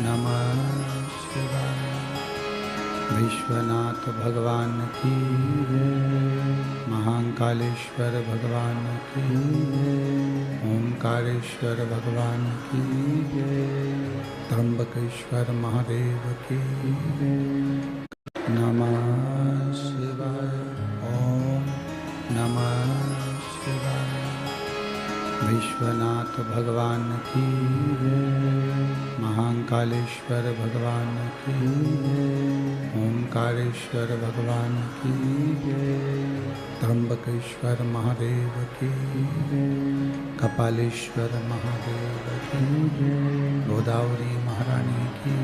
नमः शिवाय। विश्वनाथ भगवान की जय, महाकालेश्वर भगवान की जय, ओंकारेश्वर भगवान की जय, त्र्यंबकेश्वर महादेव की जय। नमः शिवाय। ओम नमः शिवाय। विश्वनाथ भगवान की जय, महाकालेश्वर भगवान की जय, ओंकारेश्वर भगवान की जय, त्र्यंबकेश्वर महादेव की जय, कपालेश्वर महादेव की जय, गोदावरी महारानी की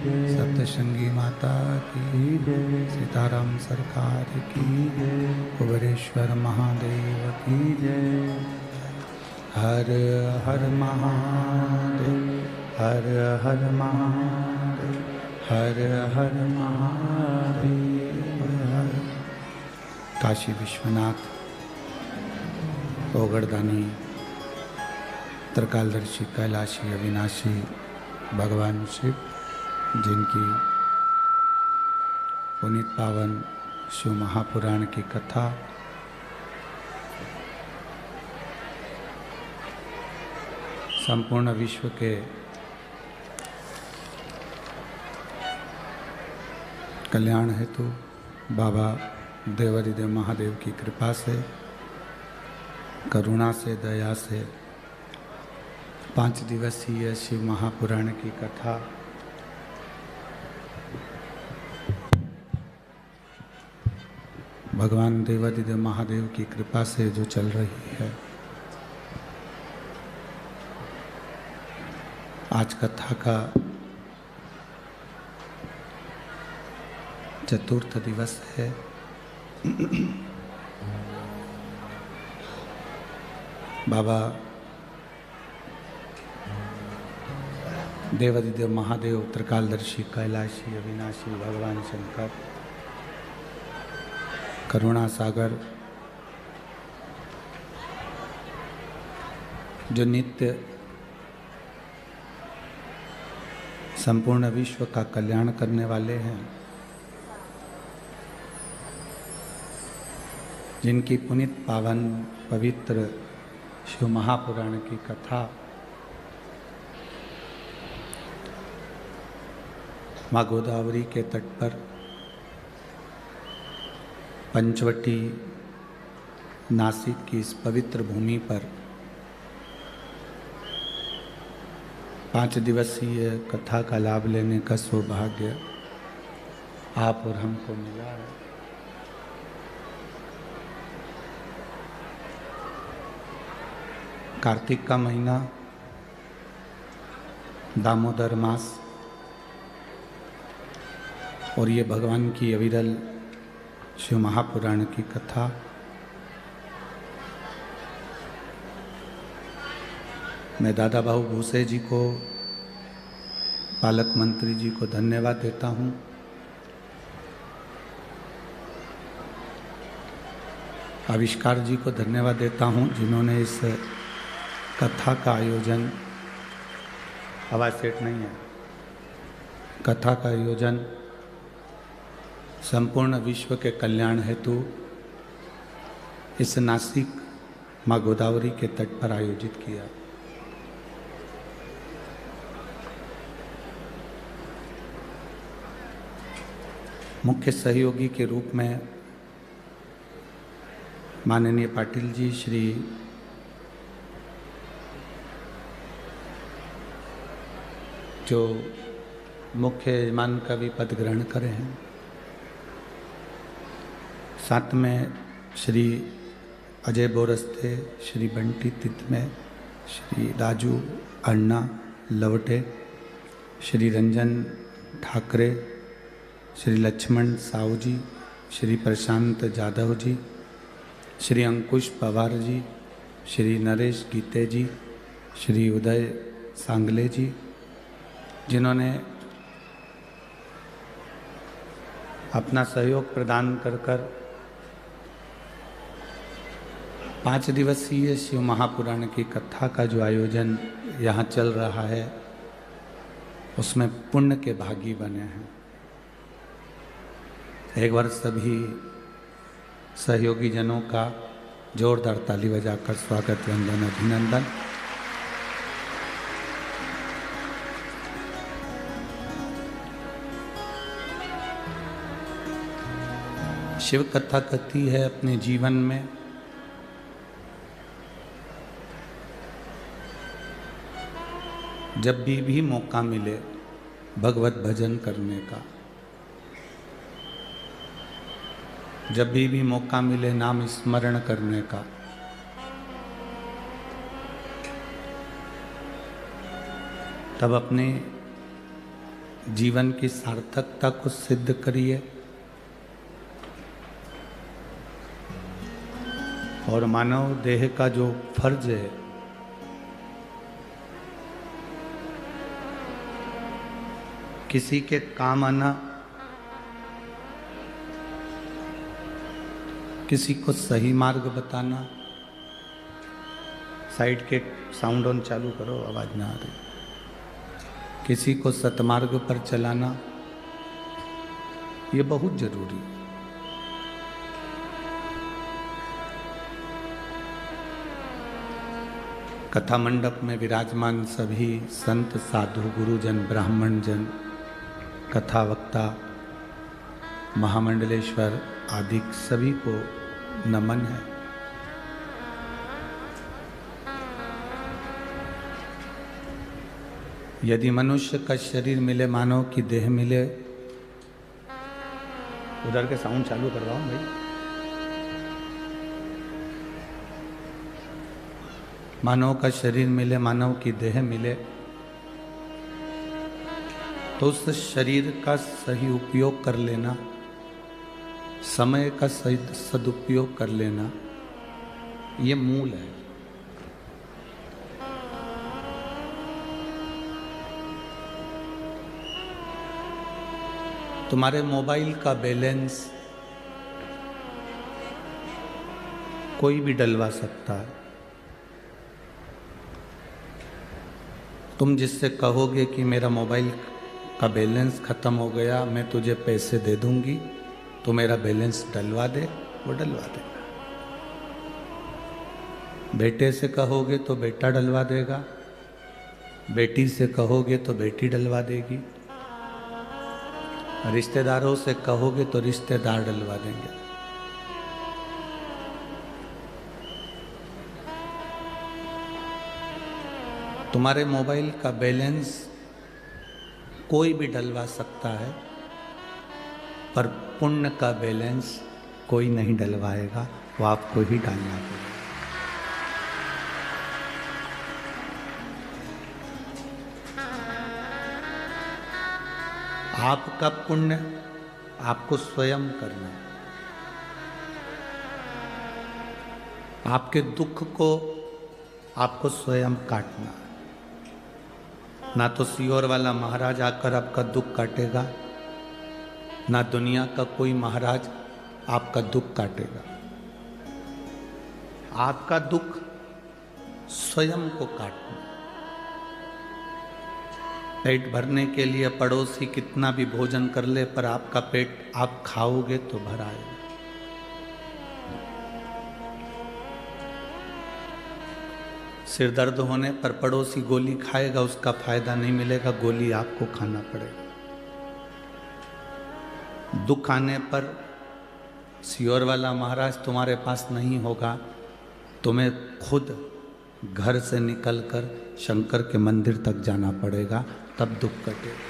जय, सप्तशृंगी माता की जय, सीताराम सरकार की जय, कुबेरेश्वर महादेव की जय। हर हर महादेव, हर हर महादेव, हर हर महादेव। काशी विश्वनाथ ओगड़दानी त्रिकालदर्शी कैलाशी अविनाशी भगवान शिव, जिनकी पुनीत पावन शिव महापुराण की कथा संपूर्ण विश्व के कल्याण हेतु बाबा देवादिदेव महादेव की कृपा से, करुणा से, दया से 5 दिवसीय शिव महापुराण की कथा भगवान देवादिदेव महादेव की कृपा से जो चल रही है। आज कथा का चतुर्थ दिवस है। बाबा देवादिदेव महादेव त्रिकालदर्शी कैलाशी अविनाशी भगवान शंकर करुणा सागर जो नित्य संपूर्ण विश्व का कल्याण करने वाले हैं, जिनकी पुनीत पावन पवित्र शिव महापुराण की कथा माँ गोदावरी के तट पर पंचवटी नासिक की इस पवित्र भूमि पर 5 दिवसीय कथा का लाभ लेने का सौभाग्य आप और हमको मिला है। कार्तिक का महीना, दामोदर मास, और ये भगवान की अविरल शिव महापुराण की कथा मैं दादा बाबू भूसे जी को, पालक मंत्री जी को धन्यवाद देता हूँ। आविष्कार जी को धन्यवाद देता हूँ, जिन्होंने इस कथा का आयोजन, आवाज़ सेट नहीं है, कथा का आयोजन संपूर्ण विश्व के कल्याण हेतु इस नासिक माँ गोदावरी के तट पर आयोजित किया। मुख्य सहयोगी के रूप में माननीय पाटिल जी, श्री जो मुख्य यजमान का भी पद ग्रहण करे हैं, साथ में श्री अजय बोरस्ते, श्री बंटी तितमे, श्री राजू अन्ना लवटे, श्री रंजन ठाकरे, श्री लक्ष्मण साहू जी, श्री प्रशांत जाधव जी, श्री अंकुश पवार जी, श्री नरेश गीते जी, श्री उदय सांगले जी, जिन्होंने अपना सहयोग प्रदान कर 5 दिवसीय शिव महापुराण की कथा का जो आयोजन यहाँ चल रहा है, उसमें पुण्य के भागी बने हैं। एक बार सभी सहयोगी जनों का जोरदार ताली बजाकर स्वागत, वंदन, अभिनंदन। शिव कथा कहती है अपने जीवन में जब भी मौका मिले भगवत भजन करने का, जब भी मौका मिले नाम स्मरण करने का, तब अपने जीवन की सार्थकता को सिद्ध करिए और मानव देह का जो फर्ज है किसी के काम आना, किसी को सही मार्ग बताना। साइड के साउंड ऑन चालू करो, आवाज ना आ रही। किसी को सतमार्ग पर चलाना, ये बहुत जरूरी है। कथा मंडप में विराजमान सभी संत, साधु, गुरुजन, ब्राह्मण जन, कथा वक्ता, महामंडलेश्वर आदि सभी को नमन है। यदि मनुष्य का शरीर मिले, मानव की देह मिले, उधर के साउंड चालू करवाओ भाई। मानव का शरीर मिले, मानव की देह मिले, तो उस शरीर का सही उपयोग कर लेना, समय का सही सदुपयोग कर लेना, ये मूल है। तुम्हारे मोबाइल का बैलेंस कोई भी डलवा सकता है। तुम जिससे कहोगे कि मेरा मोबाइल का बैलेंस ख़त्म हो गया, मैं तुझे पैसे दे दूंगी, तो मेरा बैलेंस डलवा दे, वो डलवा देगा। बेटे से कहोगे तो बेटा डलवा देगा, बेटी से कहोगे तो बेटी डलवा देगी, रिश्तेदारों से कहोगे तो रिश्तेदार डलवा देंगे। तुम्हारे मोबाइल का बैलेंस कोई भी डलवा सकता है, पर पुण्य का बैलेंस कोई नहीं डलवाएगा, वो आपको ही डालना पड़ेगा। आपका पुण्य आपको स्वयं करना है। आपके दुख को आपको स्वयं काटना है। ना तो सियोर वाला महाराज आकर आपका दुख काटेगा, ना दुनिया का कोई महाराज आपका दुख काटेगा। आपका दुख स्वयं को काटना। पेट भरने के लिए पड़ोसी कितना भी भोजन कर ले, पर आपका पेट आप खाओगे तो भर आएगा। सिर दर्द होने पर पड़ोसी गोली खाएगा, उसका फायदा नहीं मिलेगा, गोली आपको खाना पड़ेगा। दुख आने पर सियोर वाला महाराज तुम्हारे पास नहीं होगा, तुम्हें खुद घर से निकलकर शंकर के मंदिर तक जाना पड़ेगा, तब दुख कटेगा।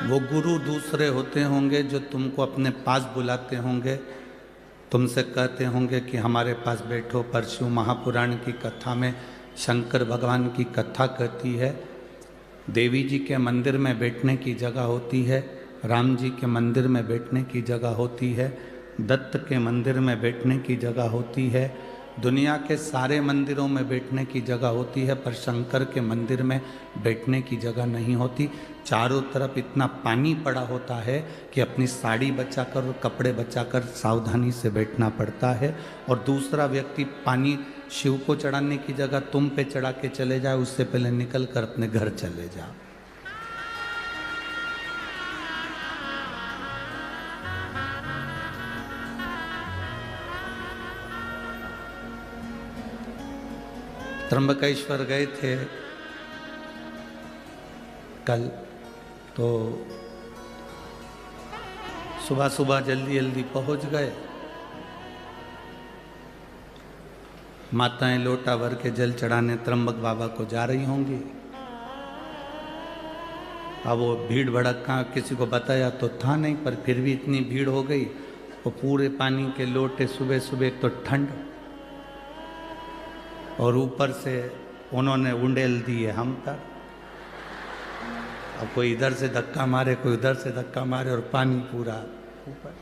वो गुरु दूसरे होते होंगे जो तुमको अपने पास बुलाते होंगे, तुमसे कहते होंगे कि हमारे पास बैठो। परशु महापुराण की कथा में शंकर भगवान की कथा कहती है, देवी जी के मंदिर में बैठने की जगह होती है, राम जी के मंदिर में बैठने की जगह होती है, दत्त के मंदिर में बैठने की जगह होती है, दुनिया के सारे मंदिरों में बैठने की जगह होती है, पर शंकर के मंदिर में बैठने की जगह नहीं होती। चारों तरफ इतना पानी पड़ा होता है कि अपनी साड़ी बचाकर और कपड़े बचाकर सावधानी से बैठना पड़ता है, और दूसरा व्यक्ति पानी शिव को चढ़ाने की जगह तुम पे चढ़ा के चले जाए, उससे पहले निकल कर अपने घर चले जाओ। त्र्यंबकेश्वर गए थे कल, तो सुबह सुबह जल्दी जल्दी पहुंच गए। माताएं लोटा भर के जल चढ़ाने त्र्यंबक बाबा को जा रही होंगी। अब वो भीड़ भड़का किसी को बताया तो था नहीं, पर फिर भी इतनी भीड़ हो गई। वो पूरे पानी के लोटे, सुबह सुबह एक तो ठंड और ऊपर से उन्होंने उंडेल दिए हम तक। अब कोई इधर से धक्का मारे, कोई उधर से धक्का मारे, और पानी पूरा ऊपर।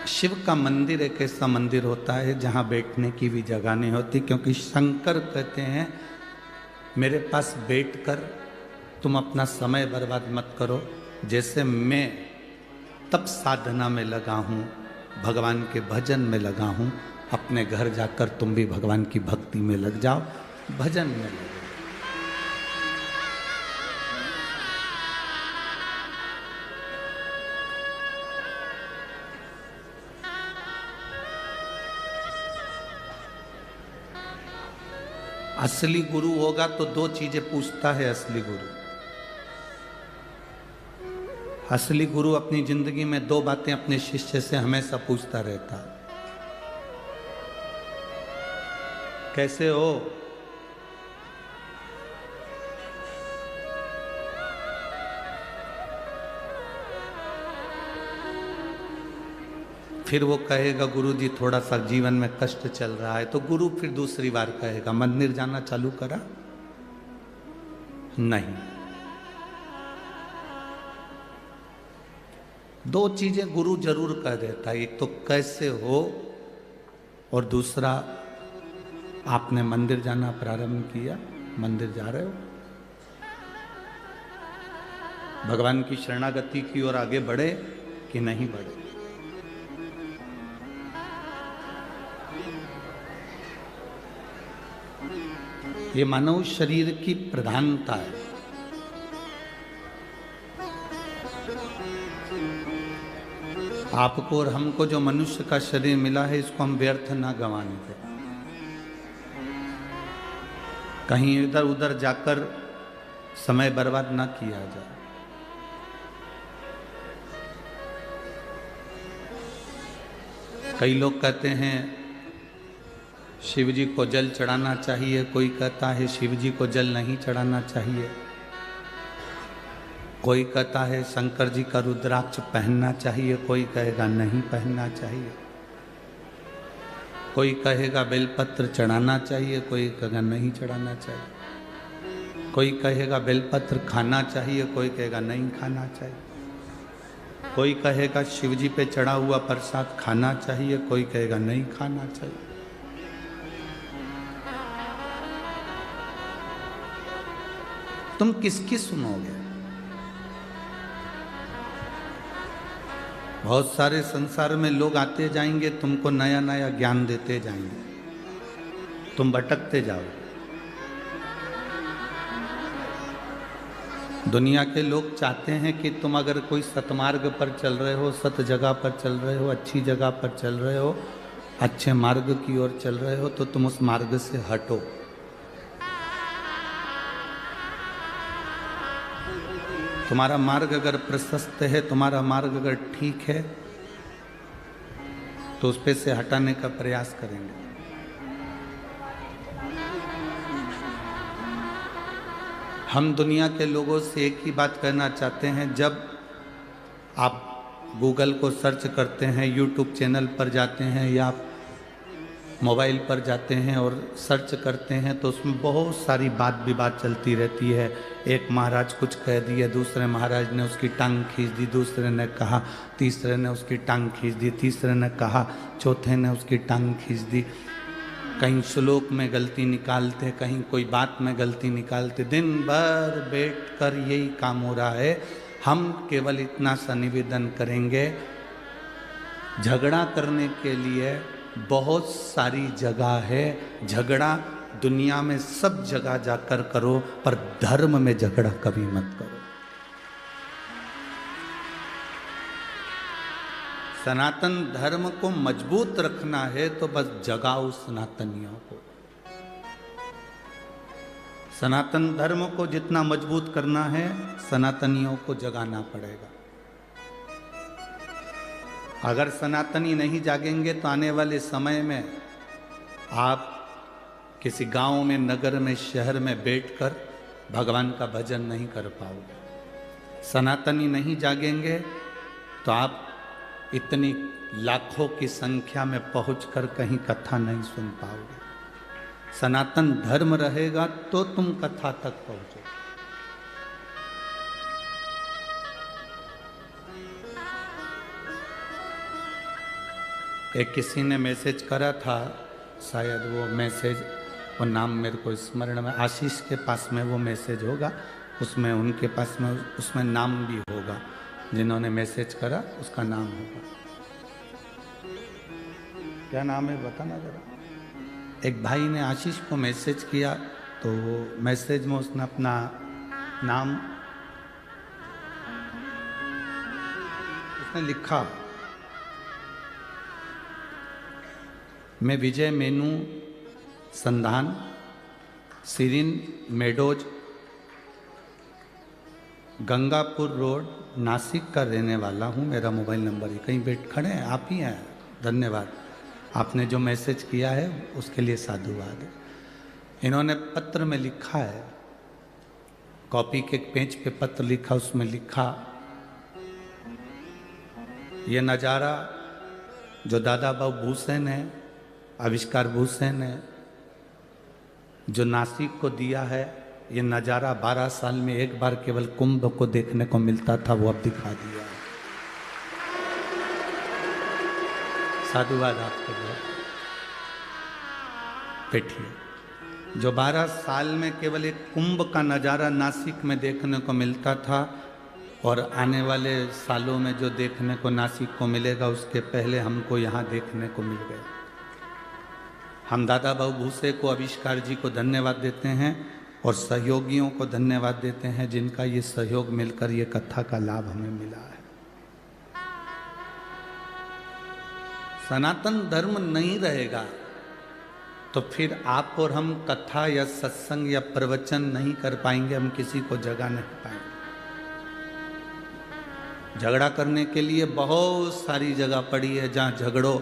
शिव का मंदिर एक ऐसा मंदिर होता है जहाँ बैठने की भी जगह नहीं होती, क्योंकि शंकर कहते हैं मेरे पास बैठकर तुम अपना समय बर्बाद मत करो। जैसे मैं तब साधना में लगा हूँ, भगवान के भजन में लगा हूँ, अपने घर जाकर तुम भी भगवान की भक्ति में लग जाओ, भजन में लग। असली गुरु होगा तो दो चीजें पूछता है असली गुरु। असली गुरु अपनी जिंदगी में दो बातें अपने शिष्य से हमेशा पूछता रहता है। कैसे हो? फिर वो कहेगा गुरु जी थोड़ा सा जीवन में कष्ट चल रहा है, तो गुरु फिर दूसरी बार कहेगा मंदिर जाना चालू करा? नहीं। दो चीजें गुरु जरूर कह देता है, एक तो कैसे हो, और दूसरा आपने मंदिर जाना प्रारंभ किया, मंदिर जा रहे हो, भगवान की शरणागति की ओर आगे बढ़े कि नहीं बढ़े। ये मानव शरीर की प्रधानता है। आपको और हमको जो मनुष्य का शरीर मिला है, इसको हम व्यर्थ ना गंवाने दें। कहीं इधर उधर जाकर समय बर्बाद ना किया जाए। कई लोग कहते हैं शिव जी को जल चढ़ाना चाहिए, कोई कहता है शिव जी को जल नहीं चढ़ाना चाहिए, कोई कहता है शंकर जी का रुद्राक्ष पहनना चाहिए, कोई कहेगा नहीं पहनना चाहिए, कोई कहेगा बेलपत्र चढ़ाना चाहिए, कोई कहेगा नहीं चढ़ाना चाहिए, कोई कहेगा बेलपत्र खाना चाहिए, कोई कहेगा नहीं खाना चाहिए, कोई कहेगा शिव जी पे चढ़ा हुआ प्रसाद खाना चाहिए, कोई कहेगा नहीं खाना चाहिए। तुम किसकी सुनोगे? बहुत सारे संसार में लोग आते जाएंगे, तुमको नया नया ज्ञान देते जाएंगे, तुम भटकते जाओगे। दुनिया के लोग चाहते हैं कि तुम अगर कोई सतमार्ग पर चल रहे हो, सत जगह पर चल रहे हो, अच्छी जगह पर चल रहे हो, अच्छे मार्ग की ओर चल रहे हो, तो तुम उस मार्ग से हटो। तुम्हारा मार्ग अगर प्रशस्त है, तुम्हारा मार्ग अगर ठीक है, तो उस पे से हटाने का प्रयास करेंगे। हम दुनिया के लोगों से एक ही बात कहना चाहते हैं, जब आप गूगल को सर्च करते हैं, यूट्यूब चैनल पर जाते हैं, या आप मोबाइल पर जाते हैं और सर्च करते हैं, तो उसमें बहुत सारी बात विवाद चलती रहती है। एक महाराज कुछ कह दिए, दूसरे महाराज ने उसकी टांग खींच दी, दूसरे ने कहा, तीसरे ने उसकी टांग खींच दी, तीसरे ने कहा, चौथे ने उसकी टांग खींच दी। कहीं श्लोक में गलती निकालते, कहीं कोई बात में गलती निकालते। दिन भर बैठकर यही काम हो रहा है। हम केवल इतना सा निवेदन करेंगे, झगड़ा करने के लिए बहुत सारी जगह है। झगड़ा दुनिया में सब जगह जाकर करो, पर धर्म में झगड़ा कभी मत करो। सनातन धर्म को मजबूत रखना है तो बस जगाओ सनातनियों को। सनातन धर्म को जितना मजबूत करना है, सनातनियों को जगाना पड़ेगा। अगर सनातनी नहीं जागेंगे तो आने वाले समय में आप किसी गांव में, नगर में, शहर में बैठकर भगवान का भजन नहीं कर पाओगे। सनातनी नहीं जागेंगे तो आप इतनी लाखों की संख्या में पहुंचकर कहीं कथा नहीं सुन पाओगे। सनातन धर्म रहेगा तो तुम कथा तक पहुंचोगे। एक किसी ने मैसेज करा था, शायद वो मैसेज, वो नाम मेरे को स्मरण में, आशीष के पास में वो मैसेज होगा, उसमें उनके पास में उसमें नाम भी होगा, जिन्होंने मैसेज करा उसका नाम होगा। क्या नाम है बताना जरा। एक भाई ने आशीष को मैसेज किया, तो मैसेज में उसने अपना नाम उसने लिखा, मैं विजय मेनू संधान, Sirin meadows, Gangapur road, Nashik का रहने वाला हूँ। मेरा मोबाइल नंबर है। कहीं बैठ खड़े हैं, आप ही हैं। धन्यवाद, आपने जो मैसेज किया है उसके लिए साधुवाद। इन्होंने पत्र में लिखा है, कॉपी के पेज पे पत्र लिखा, उसमें लिखा, ये नज़ारा जो दादा बाबू भूसेन है, आविष्कार भूसेन है, जो नासिक को दिया है, ये नज़ारा 12 साल में एक बार केवल कुंभ को देखने को मिलता था, वो अब दिखा दिया है। साधुवाद आपके लिए। बैठिए। जो 12 साल में केवल एक कुंभ का नज़ारा नासिक में देखने को मिलता था, और आने वाले सालों में जो देखने को नासिक को मिलेगा, उसके पहले हमको यहाँ देखने को मिल गया। हम दादा बाबू भूसे को, आविष्कार जी को धन्यवाद देते हैं और सहयोगियों को धन्यवाद देते हैं, जिनका ये सहयोग मिलकर ये कथा का लाभ हमें मिला है। सनातन धर्म नहीं रहेगा तो फिर आप और हम कथा या सत्संग या प्रवचन नहीं कर पाएंगे, हम किसी को जगा नहीं पाएंगे। झगड़ा करने के लिए बहुत सारी जगह पड़ी है जहाँ झगड़ो,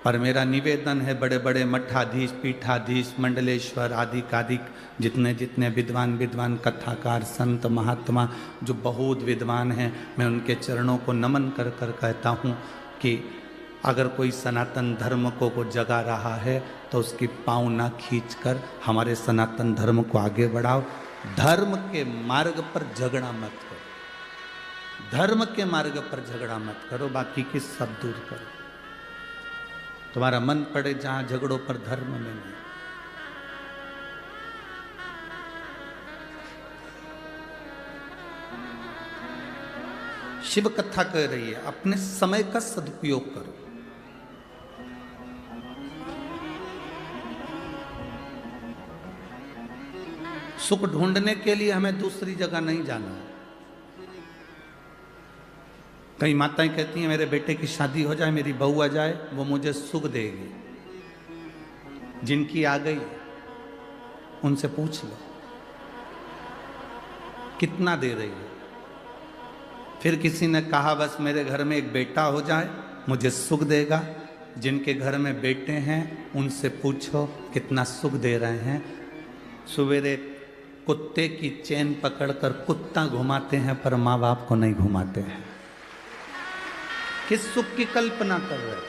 पर मेरा निवेदन है, बड़े बड़े मठाधीश, पीठाधीश, मंडलेश्वर आदि कादिक जितने जितने विद्वान कथाकार, संत, महात्मा जो बहुत विद्वान हैं, मैं उनके चरणों को नमन कर कर कहता हूँ कि अगर कोई सनातन धर्म को जगा रहा है तो उसकी पाँव ना खींचकर हमारे सनातन धर्म को आगे बढ़ाओ। धर्म के मार्ग पर झगड़ा मत करो, धर्म के मार्ग पर झगड़ा मत करो, बाकी की सब दूर करो। तुम्हारा मन पड़े जहां झगड़ों पर, धर्म में नहीं। शिव कथा कह रही है, अपने समय का सदुपयोग करो। सुख ढूंढने के लिए हमें दूसरी जगह नहीं जाना है। कई माताएं कहती हैं मेरे बेटे की शादी हो जाए, मेरी बहू आ जाए, वो मुझे सुख देगी। जिनकी आ गई उनसे पूछ लो कितना दे रही है। फिर किसी ने कहा बस मेरे घर में एक बेटा हो जाए मुझे सुख देगा। जिनके घर में बेटे हैं उनसे पूछो कितना सुख दे रहे हैं। सवेरे कुत्ते की चेन पकड़कर कुत्ता घुमाते हैं, पर माँ बाप को नहीं घुमाते हैं। किस सुख की कल्पना कर रहे हैं?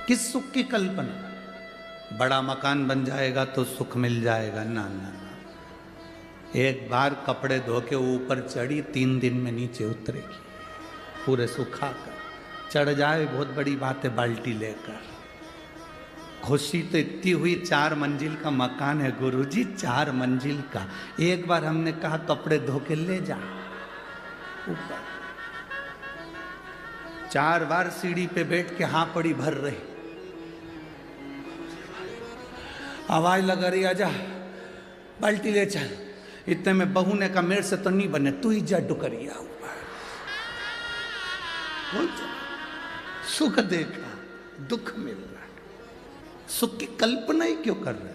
किस सुख की कल्पना? बड़ा मकान बन जाएगा तो सुख मिल जाएगा? ना ना ना। एक बार कपड़े धो के ऊपर चढ़ी, 3 दिन में नीचे उतरेगी, पूरे सुखा कर। चढ़ जाए बहुत बड़ी बात है, बाल्टी लेकर। खुशी तो इतनी हुई, 4 मंजिल का मकान है गुरुजी, 4 मंजिल का। एक बार हमने कहा कपड़े धो के ले जा, ऊपर। 4 बार सीढ़ी पे बैठ के हाँ पड़ी भर रही, आवाज लगा रही आजा बाल्टी ले चल। इतने में बहू ने कहा मेरे से तो नहीं बने, तू ही जा डुकरिया ऊपर। सुख देखा, दुख मिल रहा है, सुख की कल्पना ही क्यों कर रहे हो?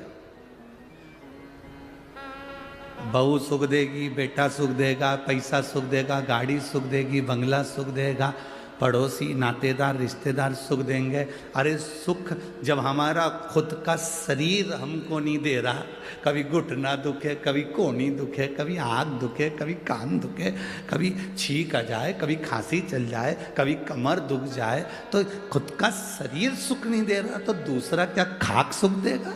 बहू सुख देगी, बेटा सुख देगा, पैसा सुख देगा, गाड़ी सुख देगी, बंगला सुख देगा, पड़ोसी नातेदार रिश्तेदार सुख देंगे। अरे सुख जब हमारा खुद का शरीर हमको नहीं दे रहा, कभी घुटना दुखे, कभी कोहनी दुखे, कभी आँख दुखे, कभी कान दुखे, कभी छींक आ जाए, कभी खांसी चल जाए, कभी कमर दुख जाए, तो खुद का शरीर सुख नहीं दे रहा तो दूसरा क्या खाक सुख देगा?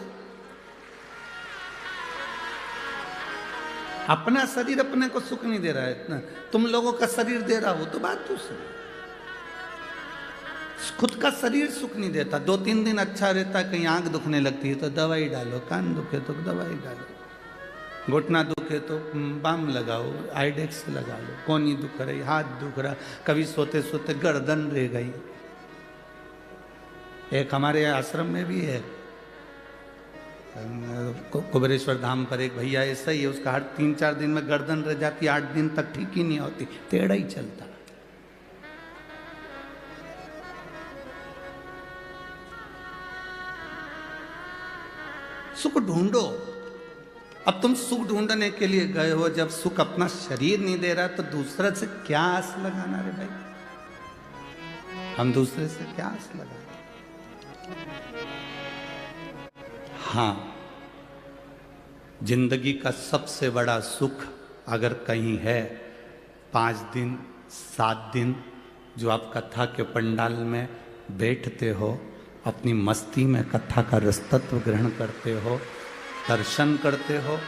अपना शरीर अपने को सुख नहीं दे रहा है इतना, तुम लोगों का शरीर दे रहा हो तो बात दूसरी। खुद का शरीर सुख नहीं देता। 2-3 दिन अच्छा रहता है, कहीं आंख दुखने लगती है तो दवाई डालो, कान दुखे तो दवाई डालो, घुटना दुखे तो बाम लगाओ, आइडेक्स लगा लो, कोहनी दुख रही, हाथ दुख रहा, कभी सोते सोते गर्दन रह गई। एक हमारे आश्रम में भी है, कुबेरेश्वर धाम पर एक भैया ऐसा ही है, उसका हर 3-4 दिन में गर्दन रह जाती, 8 दिन तक ठीक ही नहीं होती, टेढ़ा ही चलता। सुख ढूंढो। अब तुम सुख ढूंढने के लिए गए हो, जब सुख अपना शरीर नहीं दे रहा तो दूसरे से क्या आस लगाना रे भाई? हम दूसरे से क्या आस लगाना? हाँ, जिंदगी का सबसे बड़ा सुख अगर कहीं है, 5 दिन 7 दिन जो आप कथा के पंडाल में बैठते हो, अपनी मस्ती में कथा का रसतत्व ग्रहण करते हो, दर्शन करते हो,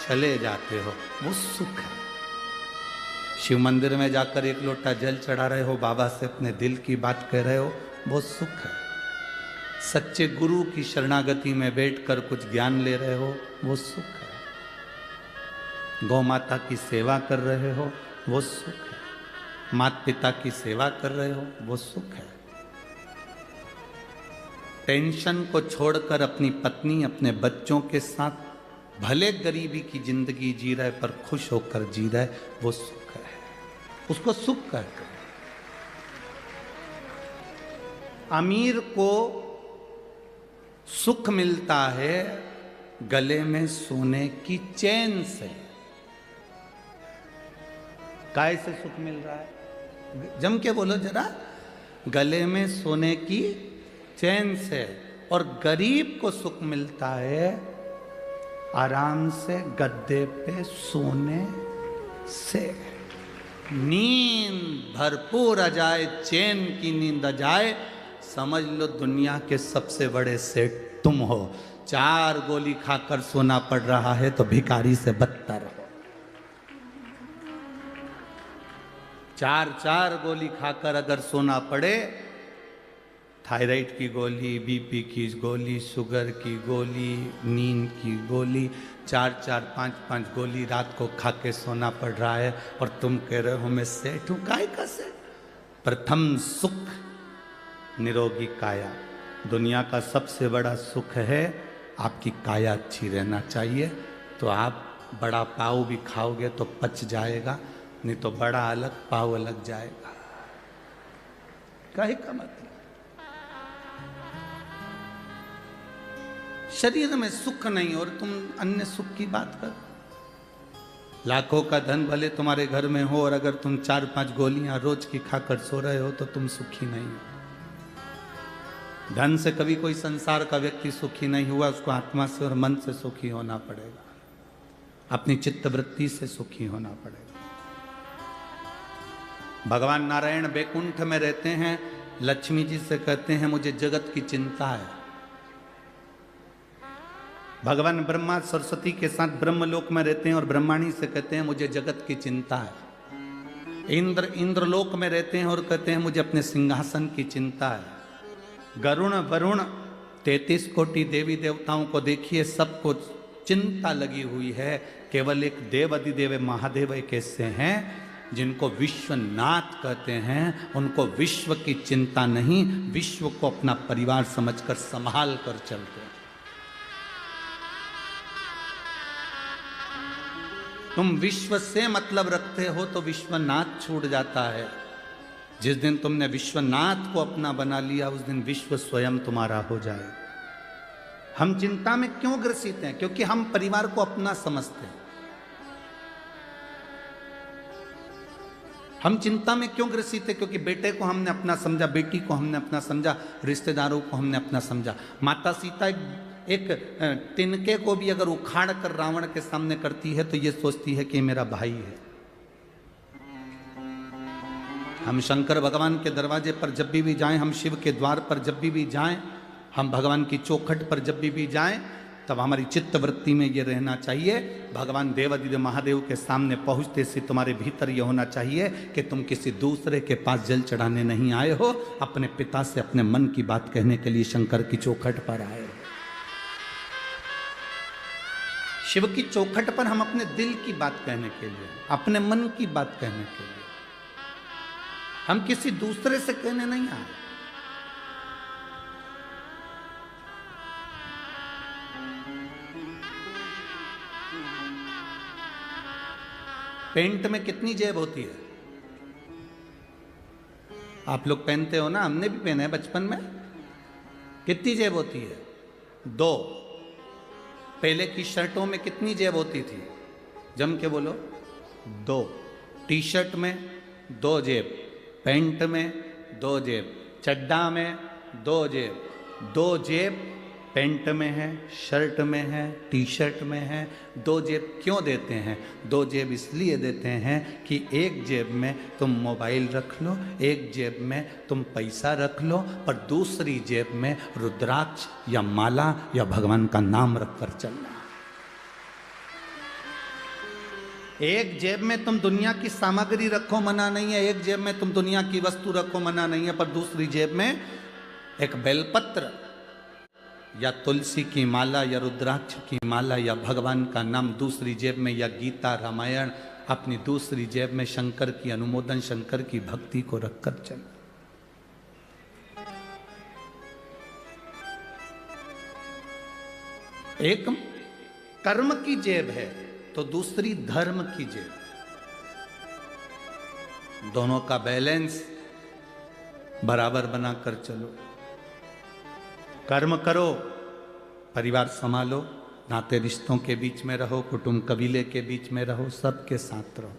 चले जाते हो, वो सुख है। शिव मंदिर में जाकर 1 लोटा जल चढ़ा रहे हो, बाबा से अपने दिल की बात कह रहे हो, वो सुख है। सच्चे गुरु की शरणागति में बैठकर कुछ ज्ञान ले रहे हो, वो सुख है। गौ माता की सेवा कर रहे हो, वो सुख है। माता पिता की सेवा कर रहे हो, वो सुख है। टेंशन को छोड़कर अपनी पत्नी अपने बच्चों के साथ भले गरीबी की जिंदगी जी रहे पर खुश होकर जी रहे, वो सुख है। उसको सुख कहते हैं। अमीर को सुख मिलता है गले में सोने की चैन से। काय से सुख मिल रहा है? जम के बोलो जरा। गले में सोने की चैन से। और गरीब को सुख मिलता है आराम से गद्दे पे सोने से। नींद भरपूर आ जाए, चैन की नींद आ जाए, समझ लो दुनिया के सबसे बड़े सेठ तुम हो। 4 गोली खाकर सोना पड़ रहा है तो भिखारी से बदतर हो। 4 गोली खाकर अगर सोना पड़े, थायराइड की गोली, बीपी की गोली, शुगर की गोली, नींद की गोली, 4-4, 5-5 गोली रात को खा के सोना पड़ रहा है, और तुम कह रहे हो मैं सेठ हूं। काय का सेठ? प्रथम सुख निरोगी काया। दुनिया का सबसे बड़ा सुख है आपकी काया अच्छी रहना चाहिए। तो आप बड़ा पाव भी खाओगे तो पच जाएगा, नहीं तो बड़ा अलग पाव अलग जाएगा। काहे का मतलब? शरीर में सुख नहीं और तुम अन्य सुख की बात कर। लाखों का धन भले तुम्हारे घर में हो और अगर तुम 4-5 गोलियां रोज की खाकर सो रहे हो तो तुम सुखी नहीं हो। धन से कभी कोई संसार का व्यक्ति सुखी नहीं हुआ, उसको आत्मा से और मन से सुखी होना पड़ेगा, अपनी चित्तवृत्ति से सुखी होना पड़ेगा। भगवान नारायण बैकुंठ में रहते हैं, लक्ष्मी जी से कहते हैं मुझे जगत की चिंता है। भगवान ब्रह्मा सरस्वती के साथ ब्रह्मलोक में रहते हैं और ब्रह्माणी से कहते हैं मुझे जगत की चिंता है। इंद्रलोक में रहते हैं और कहते हैं मुझे अपने सिंहासन की चिंता है। गरुण वरुण 33 कोटि देवी देवताओं को देखिए, सबको चिंता लगी हुई है। केवल एक देव अधिदेव महादेव एक ऐसे हैं जिनको विश्वनाथ कहते हैं उनको विश्व की चिंता नहीं, विश्व को अपना परिवार समझकर संभाल कर चलते हैं। तुम विश्व से मतलब रखते हो तो विश्वनाथ छूट जाता है। जिस दिन तुमने विश्वनाथ को अपना बना लिया उस दिन विश्व स्वयं तुम्हारा हो जाए। हम चिंता में क्यों ग्रसित हैं? क्योंकि हम परिवार को अपना समझते हैं। हम चिंता में क्यों ग्रसित हैं? क्योंकि बेटे को हमने अपना समझा, बेटी को हमने अपना समझा, रिश्तेदारों को हमने अपना समझा। माता सीता एक तिनके को भी अगर उखाड़ कर रावण के सामने करती है तो ये सोचती है कि मेरा भाई है। हम शंकर भगवान के दरवाजे पर जब भी जाएं, हम शिव के द्वार पर जब भी जाएं, हम भगवान की चौखट पर जब भी जाएं, तब हमारी चित्त वृत्ति में ये रहना चाहिए, भगवान देवादिदेव महादेव के सामने पहुंचते से तुम्हारे भीतर ये होना चाहिए कि तुम किसी दूसरे के पास जल चढ़ाने नहीं आए हो, अपने पिता से अपने मन की बात कहने के लिए शंकर की चौखट पर आए हो। शिव की चौखट पर हम अपने दिल की बात कहने के लिए, अपने मन की बात कहने के लिए, हम किसी दूसरे से कहने नहीं आए। पेंट में कितनी जेब होती है? आप लोग पहनते हो ना, हमने भी पहने हैं बचपन में। कितनी जेब होती है? 2। पहले की शर्टों में कितनी जेब होती थी? जम के बोलो। 2। टी शर्ट में 2 जेब, पैंट में 2 जेब, चड्डा में 2 जेब। 2 जेब पैंट में है, शर्ट में है, टी शर्ट में है। 2 जेब क्यों देते हैं? 2 जेब इसलिए देते हैं कि एक जेब में तुम मोबाइल रख लो, एक जेब में तुम पैसा रख लो, पर दूसरी जेब में रुद्राक्ष या माला या भगवान का नाम रखकर चलना। एक जेब में तुम दुनिया की सामग्री रखो, मना नहीं है। एक जेब में तुम दुनिया की वस्तु रखो, मना नहीं है। पर दूसरी जेब में एक बेलपत्र या तुलसी की माला या रुद्राक्ष की माला या भगवान का नाम दूसरी जेब में, या गीता रामायण अपनी दूसरी जेब में शंकर की अनुमोदन, शंकर की भक्ति को रखकर चल। एक कर्म की जेब है तो दूसरी धर्म की जेब। दोनों का बैलेंस बराबर बनाकर चलो। कर्म करो, परिवार संभालो, नाते रिश्तों के बीच में रहो, कुटुंब कबीले के बीच में रहो, सबके साथ रहो,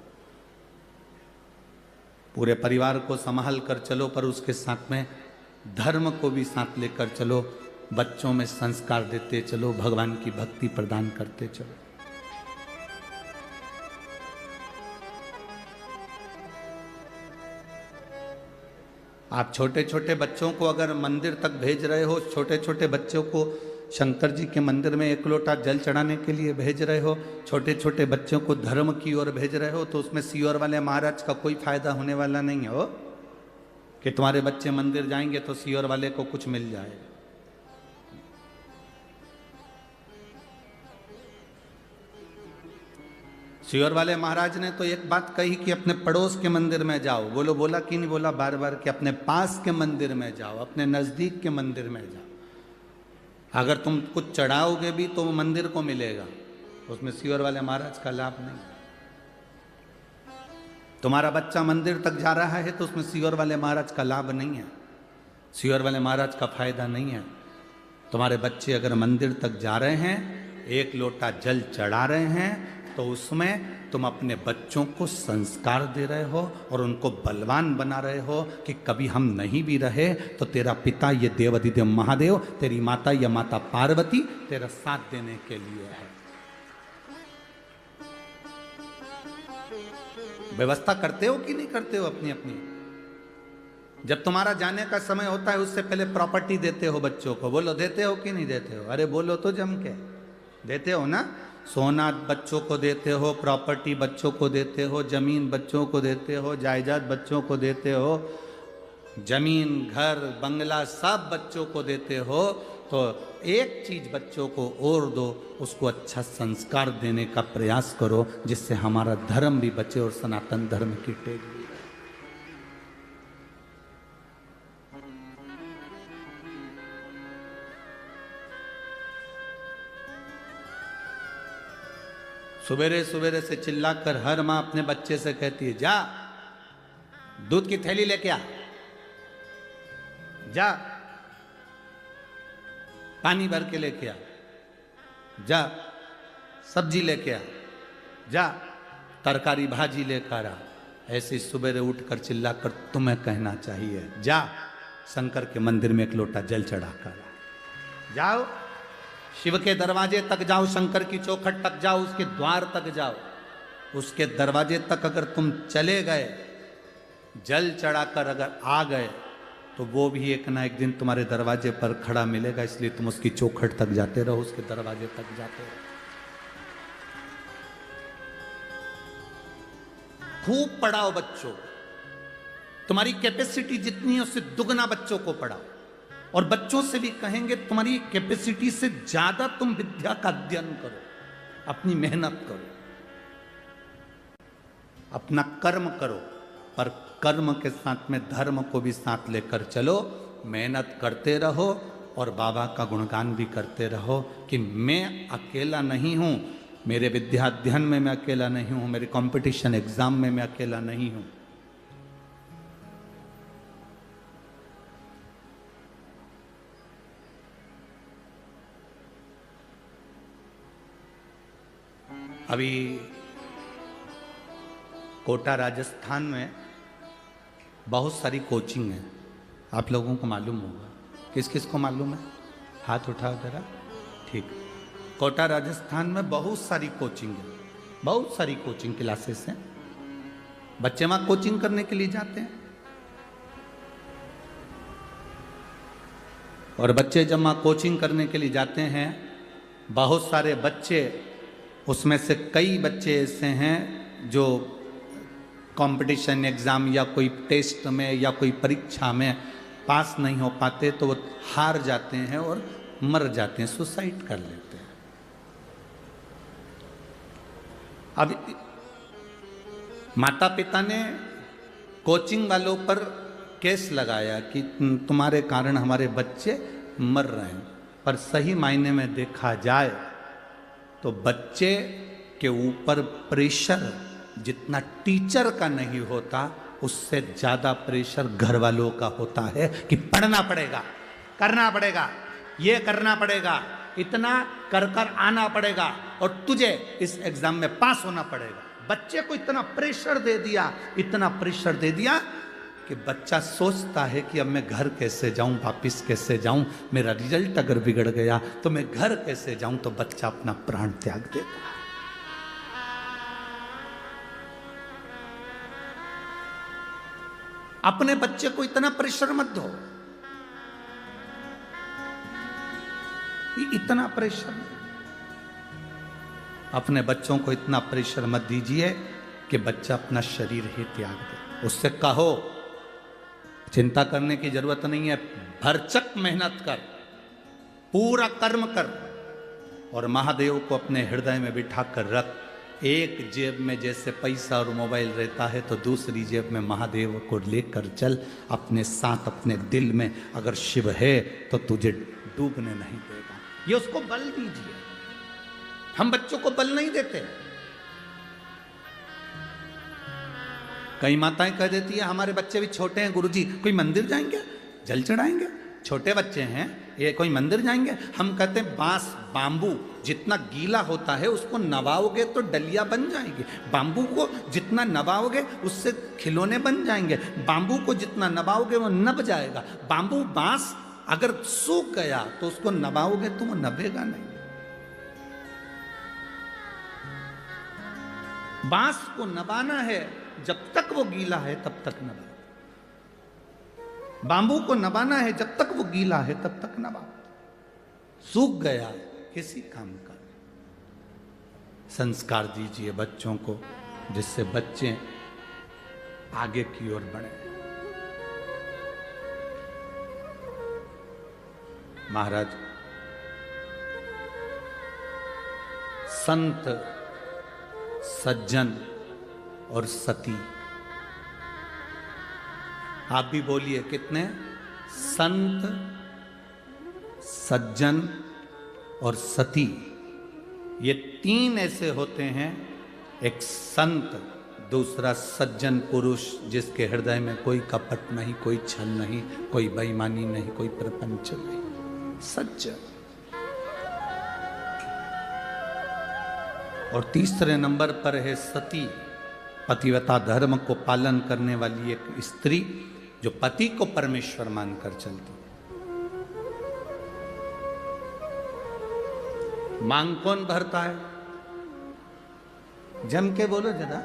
पूरे परिवार को संभाल कर चलो, पर उसके साथ में धर्म को भी साथ लेकर चलो। बच्चों में संस्कार देते चलो, भगवान की भक्ति प्रदान करते चलो। आप छोटे छोटे बच्चों को अगर मंदिर तक भेज रहे हो, छोटे छोटे बच्चों को शंकर जी के मंदिर में 1 लोटा जल चढ़ाने के लिए भेज रहे हो, छोटे छोटे बच्चों को धर्म की ओर भेज रहे हो, तो उसमें सीहोर वाले महाराज का कोई फायदा होने वाला नहीं है। हो कि तुम्हारे बच्चे मंदिर जाएंगे तो सीहोर वाले को कुछ मिल जाएगा। सीहोर वाले महाराज ने तो एक बात कही कि अपने पड़ोस के मंदिर में जाओ। बोलो, बोला कि नहीं बोला? बार बार कि अपने पास के मंदिर में जाओ, अपने नजदीक के मंदिर में जाओ। अगर तुम कुछ चढ़ाओगे भी तो वो मंदिर को मिलेगा, उसमें सीहोर वाले महाराज का लाभ नहीं। तुम्हारा बच्चा मंदिर तक जा रहा है तो उसमें सीहोर वाले महाराज का लाभ नहीं है, सीहोर वाले महाराज का फायदा नहीं है। तुम्हारे बच्चे अगर मंदिर तक जा रहे हैं, 1 लोटा जल चढ़ा रहे हैं, तो उसमें तुम अपने बच्चों को संस्कार दे रहे हो और उनको बलवान बना रहे हो कि कभी हम नहीं भी रहे तो तेरा पिता ये देवादिदेव महादेव, तेरी माता या माता पार्वती तेरा साथ देने के लिए है। व्यवस्था करते हो कि नहीं करते हो अपनी अपनी? जब तुम्हारा जाने का समय होता है उससे पहले प्रॉपर्टी देते हो बच्चों को। बोलो, देते हो कि नहीं देते हो? अरे बोलो तो जम के। देते हो ना? सोना बच्चों को देते हो, प्रॉपर्टी बच्चों को देते हो, जमीन बच्चों को देते हो, जायदाद बच्चों को देते हो, जमीन घर बंगला सब बच्चों को देते हो। तो एक चीज बच्चों को और दो, उसको अच्छा संस्कार देने का प्रयास करो, जिससे हमारा धर्म भी बचे और सनातन धर्म की टेक भी। सवेरे सवेरे से चिल्लाकर हर मां अपने बच्चे से कहती है, जा दूध की थैली लेके आ, जा पानी भर के लेके आ, जा सब्जी लेके आ, जा तरकारी भाजी लेकर आ। ऐसे सवेरे उठकर चिल्लाकर तुम्हें कहना चाहिए, जा शंकर के मंदिर में एक लोटा जल चढ़ाकर आ। जाओ शिव के दरवाजे तक जाओ, शंकर की चौखट तक जाओ, उसके द्वार तक जाओ। उसके दरवाजे तक अगर तुम चले गए, जल चढ़ाकर अगर आ गए, तो वो भी एक ना एक दिन तुम्हारे दरवाजे पर खड़ा मिलेगा। इसलिए तुम उसकी चौखट तक जाते रहो, उसके दरवाजे तक जाते रहो। खूब पढ़ाओ बच्चों, तुम्हारी कैपेसिटी जितनी है उससे दुगना बच्चों को पढ़ाओ। और बच्चों से भी कहेंगे तुम्हारी कैपेसिटी से ज्यादा तुम विद्या का अध्ययन करो, अपनी मेहनत करो, अपना कर्म करो, पर कर्म के साथ में धर्म को भी साथ लेकर चलो। मेहनत करते रहो और बाबा का गुणगान भी करते रहो कि मैं अकेला नहीं हूं, मेरे विद्या अध्ययन में मैं अकेला नहीं हूं, मेरे कंपटीशन एग्जाम में मैं अकेला नहीं हूं। अभी कोटा राजस्थान में बहुत सारी कोचिंग है, आप लोगों को मालूम होगा। किस किस को मालूम है? हाथ उठाओ जरा। ठीक, कोटा राजस्थान में बहुत सारी कोचिंग है, बहुत सारी कोचिंग क्लासेस हैं। बच्चे वहां कोचिंग करने के लिए जाते हैं, और बच्चे जब वहां कोचिंग करने के लिए जाते हैं, बहुत सारे बच्चे, उसमें से कई बच्चे ऐसे हैं जो कंपटीशन एग्ज़ाम या कोई टेस्ट में या कोई परीक्षा में पास नहीं हो पाते, तो वो हार जाते हैं और मर जाते हैं, सुसाइड कर लेते हैं। अब माता पिता ने कोचिंग वालों पर केस लगाया कि तुम्हारे कारण हमारे बच्चे मर रहे हैं, पर सही मायने में देखा जाए तो बच्चे के ऊपर प्रेशर जितना टीचर का नहीं होता, उससे ज्यादा प्रेशर घर वालों का होता है कि पढ़ना पड़ेगा, करना पड़ेगा, ये करना पड़ेगा, इतना कर कर आना पड़ेगा, और तुझे इस एग्जाम में पास होना पड़ेगा। बच्चे को इतना प्रेशर दे दिया, इतना प्रेशर दे दिया कि बच्चा सोचता है कि अब मैं घर कैसे जाऊं, वापिस कैसे जाऊं, मेरा रिजल्ट अगर बिगड़ गया तो मैं घर कैसे जाऊं। तो बच्चा अपना प्राण त्याग देता है। अपने बच्चे को इतना प्रेशर मत दो, इतना प्रेशर, अपने बच्चों को इतना प्रेशर मत दीजिए कि बच्चा अपना शरीर ही त्याग दे। उससे कहो चिंता करने की जरूरत नहीं है, भरचक मेहनत कर, पूरा कर्म कर, और महादेव को अपने हृदय में बिठा कर रख। एक जेब में जैसे पैसा और मोबाइल रहता है, तो दूसरी जेब में महादेव को लेकर चल अपने साथ, अपने दिल में। अगर शिव है तो तुझे डूबने नहीं देगा। ये उसको बल दीजिए। हम बच्चों को बल नहीं देते। कई माताएं कह देती है हमारे बच्चे भी छोटे हैं गुरुजी, कोई मंदिर जाएंगे, जल चढ़ाएंगे, छोटे बच्चे हैं, ये कोई मंदिर जाएंगे। हम कहते हैं बांस, बांबू जितना गीला होता है उसको नवाओगे तो डलिया बन जाएगी। बांबू को जितना नवाओगे उससे खिलौने बन जाएंगे। बांबू को जितना नवाओगे वो नब जाएगा। बांबू, बांस अगर सूख गया तो उसको नवाओगे तो वो नबेगा नहीं। बांस को नबाना है, जब तक वो गीला है तब तक नबा। बांबू को नबाना है, जब तक वो गीला है तब तक नबा। सूख गया किसी काम का। संस्कार दीजिए बच्चों को, जिससे बच्चे आगे की ओर बढ़े। महाराज संत, सज्जन और सती। आप भी बोलिए, कितने? संत, सज्जन और सती। ये तीन ऐसे होते हैं। एक संत, दूसरा सज्जन पुरुष जिसके हृदय में कोई कपट नहीं, कोई छल नहीं, कोई बेईमानी नहीं, कोई प्रपंच नहीं, सज्जन। और तीसरे नंबर पर है सती, पतिव्रता धर्म को पालन करने वाली एक स्त्री जो पति को परमेश्वर मानकर चलती। मांग कौन भरता है? जम के बोलो जरा,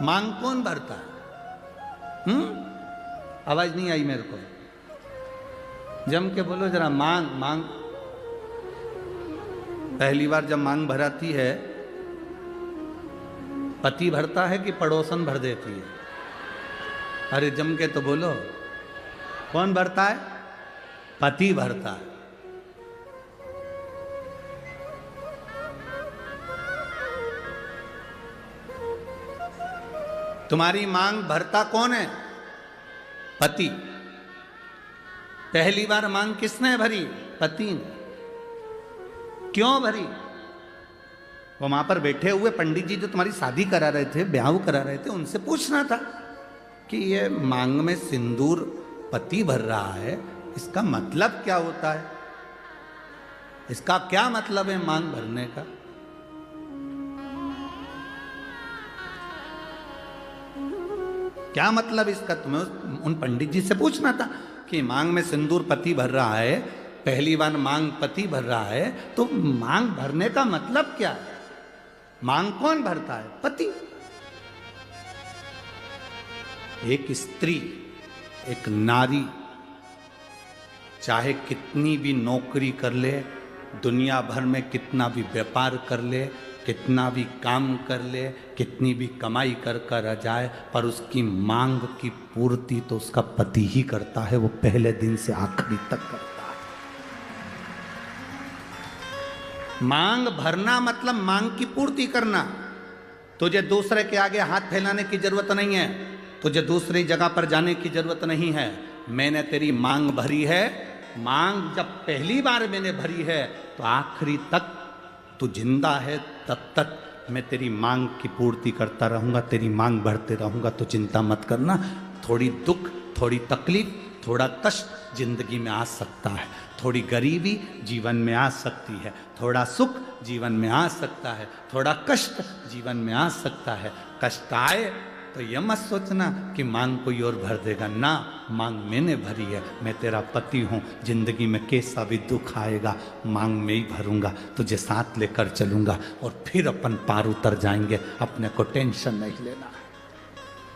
मांग कौन भरता है? आवाज नहीं आई मेरे को, जम के बोलो जरा। मांग मांग पहली बार जब मांग भराती है, पति भरता है कि पड़ोसन भर देती है? अरे जम के तो बोलो, कौन भरता है? पति भरता है। तुम्हारी मांग भरता कौन है? पति। पहली बार मांग किसने भरी? पति ने। क्यों भरी? वो वहां पर बैठे हुए पंडित जी जो तुम्हारी शादी करा रहे थे, ब्याह करा रहे थे, उनसे पूछना था कि ये मांग में सिंदूर पति भर रहा है, इसका मतलब क्या होता है? इसका क्या मतलब है मांग भरने का? क्या मतलब इसका? तुम्हें उन पंडित जी से पूछना था कि मांग में सिंदूर पति भर रहा है, पहली बार मांग पति भर रहा है, तो मांग भरने का मतलब क्या है? मांग कौन भरता है? पति। एक स्त्री, एक नारी चाहे कितनी भी नौकरी कर ले, दुनिया भर में कितना भी व्यापार कर ले, कितना भी काम कर ले, कितनी भी कमाई कर कर आ जाए, पर उसकी मांग की पूर्ति तो उसका पति ही करता है। वो पहले दिन से आखिरी तक करता है। मांग भरना मतलब मांग की पूर्ति करना। तुझे दूसरे के आगे हाथ फैलाने की जरूरत नहीं है, तुझे दूसरी जगह पर जाने की जरूरत नहीं है। मैंने तेरी मांग भरी है। मांग जब पहली बार मैंने भरी है तो आखिरी तक तू जिंदा है, तब तक मैं तेरी मांग की पूर्ति करता रहूंगा, तेरी मांग भरते रहूंगा। तो चिंता मत करना। थोड़ी दुख, थोड़ी तकलीफ, थोड़ा कष्ट जिंदगी में आ सकता है, थोड़ी गरीबी जीवन में आ सकती है, थोड़ा सुख जीवन में आ सकता है, थोड़ा कष्ट जीवन में आ सकता है। कष्ट आए तो यह मत सोचना कि मांग कोई और भर देगा। ना, मांग मैंने भरी है, मैं तेरा पति हूँ। जिंदगी में कैसा भी दुख आएगा, मांग में ही भरूंगा, तुझे साथ लेकर चलूंगा और फिर अपन पार उतर जाएंगे। अपने को टेंशन नहीं लेना।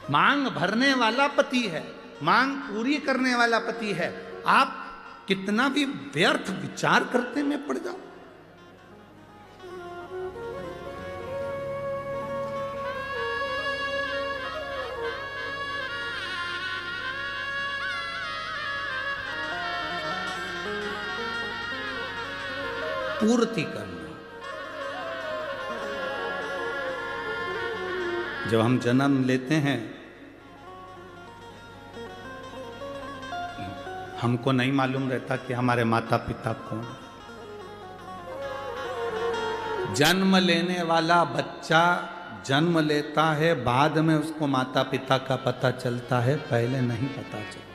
मांग भरने वाला पति है, मांग पूरी करने वाला पति है। आप कितना भी व्यर्थ विचार करते में पड़ जाओ, पूर्ति करना। जब हम जन्म लेते हैं, हमको नहीं मालूम रहता कि हमारे माता पिता कौन। जन्म लेने वाला बच्चा जन्म लेता है, बाद में उसको माता पिता का पता चलता है, पहले नहीं पता चलता।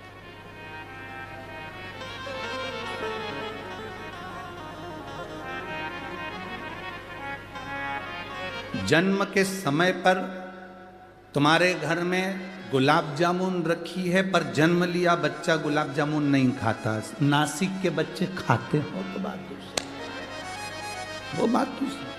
जन्म के समय पर तुम्हारे घर में गुलाब जामुन रखी है, पर जन्म लिया बच्चा गुलाब जामुन नहीं खाता। नासिक के बच्चे खाते हो तो बात दूसरी, वो बात दूसरी।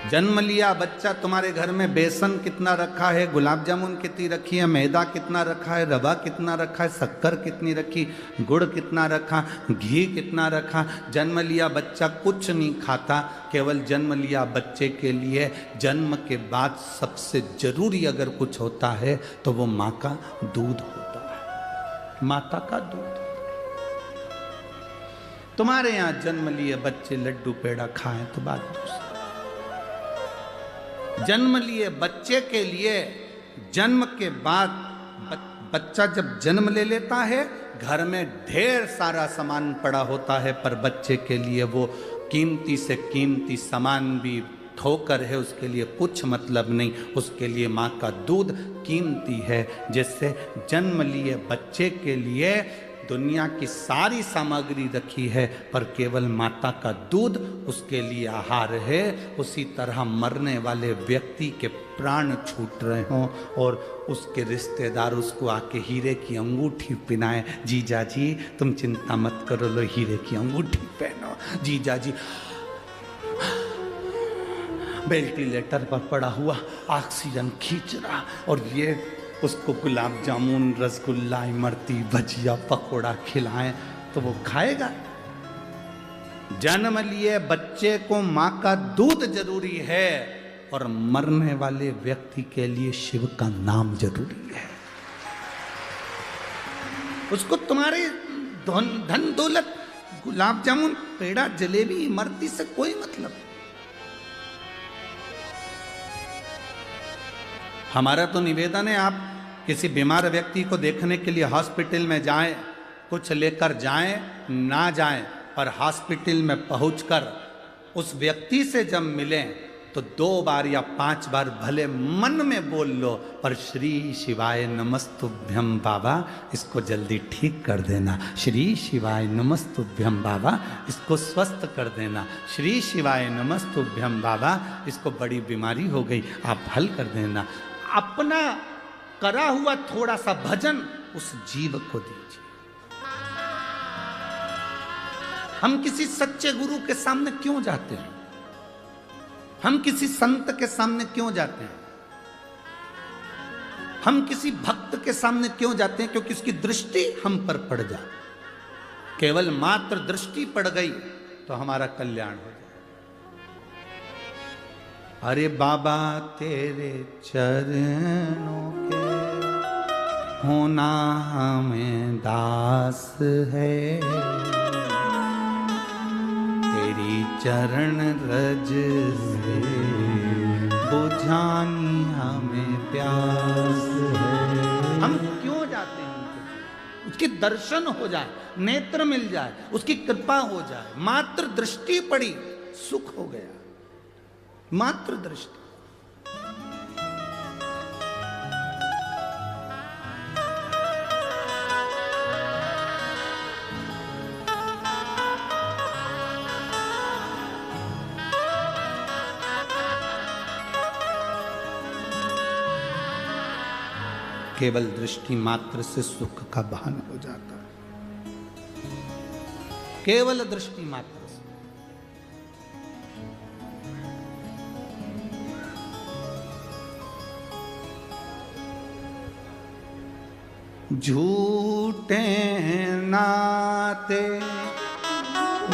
जन्म लिया बच्चा, तुम्हारे घर में बेसन कितना रखा है, गुलाब जामुन कितनी रखी है, मैदा कितना रखा है, रवा कितना रखा है, शक्कर कितनी रखी, गुड़ कितना रखा, घी कितना रखा। जन्म लिया बच्चा कुछ नहीं खाता, केवल जन्म लिया बच्चे के लिए जन्म के बाद सबसे जरूरी अगर कुछ होता है तो वो माँ का दूध होता है, माता का दूध। तुम्हारे यहां जन्म लिए बच्चे लड्डू पेड़ा खाएं तो बात दूसरी। जन्म लिए बच्चे के लिए जन्म के बाद बच्चा जब जन्म ले लेता है, घर में ढेर सारा सामान पड़ा होता है, पर बच्चे के लिए वो कीमती से कीमती सामान भी ठोकर है, उसके लिए कुछ मतलब नहीं। उसके लिए माँ का दूध कीमती है। जैसे जन्म लिए बच्चे के लिए दुनिया की सारी सामग्री रखी है, पर केवल माता का दूध उसके लिए आहार है, उसी तरह मरने वाले व्यक्ति के प्राण छूट रहे हों और उसके रिश्तेदार उसको आके हीरे की अंगूठी पहनाए, जीजा जी तुम चिंता मत करो, लो हीरे की अंगूठी पहनो, जीजा जी वेंटिलेटर पर पड़ा हुआ ऑक्सीजन खींच रहा, और ये उसको गुलाब जामुन, रसगुल्ला, इमरती, भजिया, पकोड़ा खिलाएं तो वो खाएगा। जन्म लिए बच्चे को माँ का दूध जरूरी है, और मरने वाले व्यक्ति के लिए शिव का नाम जरूरी है। उसको तुम्हारे धन दौलत, गुलाब जामुन, पेड़ा, जलेबी, इमरती से कोई मतलब। हमारा तो निवेदन है, आप किसी बीमार व्यक्ति को देखने के लिए हॉस्पिटल में जाएं, कुछ लेकर जाएं ना जाएं, पर हॉस्पिटल में पहुंचकर उस व्यक्ति से जब मिलें तो 2 बार या 5 बार भले मन में बोल लो, पर श्री शिवाय नमस्तुभ्यम बाबा, इसको जल्दी ठीक कर देना। श्री शिवाय नमस्तुभ्यम बाबा, इसको स्वस्थ कर देना। श्री शिवाय नमस्तुभ्यम बाबा, इसको बड़ी बीमारी हो गई, आप हल कर देना। अपना करा हुआ थोड़ा सा भजन उस जीव को दीजिए। हम किसी सच्चे गुरु के सामने क्यों जाते हैं? हम किसी संत के सामने क्यों जाते हैं? हम किसी भक्त के सामने क्यों जाते हैं? क्योंकि उसकी दृष्टि हम पर पड़ जाए। केवल मात्र दृष्टि पड़ गई तो हमारा कल्याण हो जाए। अरे बाबा तेरे चरणों के होना हमें दास है, तेरी चरण रज से बुझानी हमें प्यास है। हम क्यों जाते हैं? उसके दर्शन हो जाए, नेत्र मिल जाए, उसकी कृपा हो जाए। मात्र दृष्टि पड़ी, सुख हो गया। मात्र दृष्टि। केवल दृष्टि मात्र से सुख का भान हो जाता है। केवल दृष्टि मात्र से। झूठे नाते,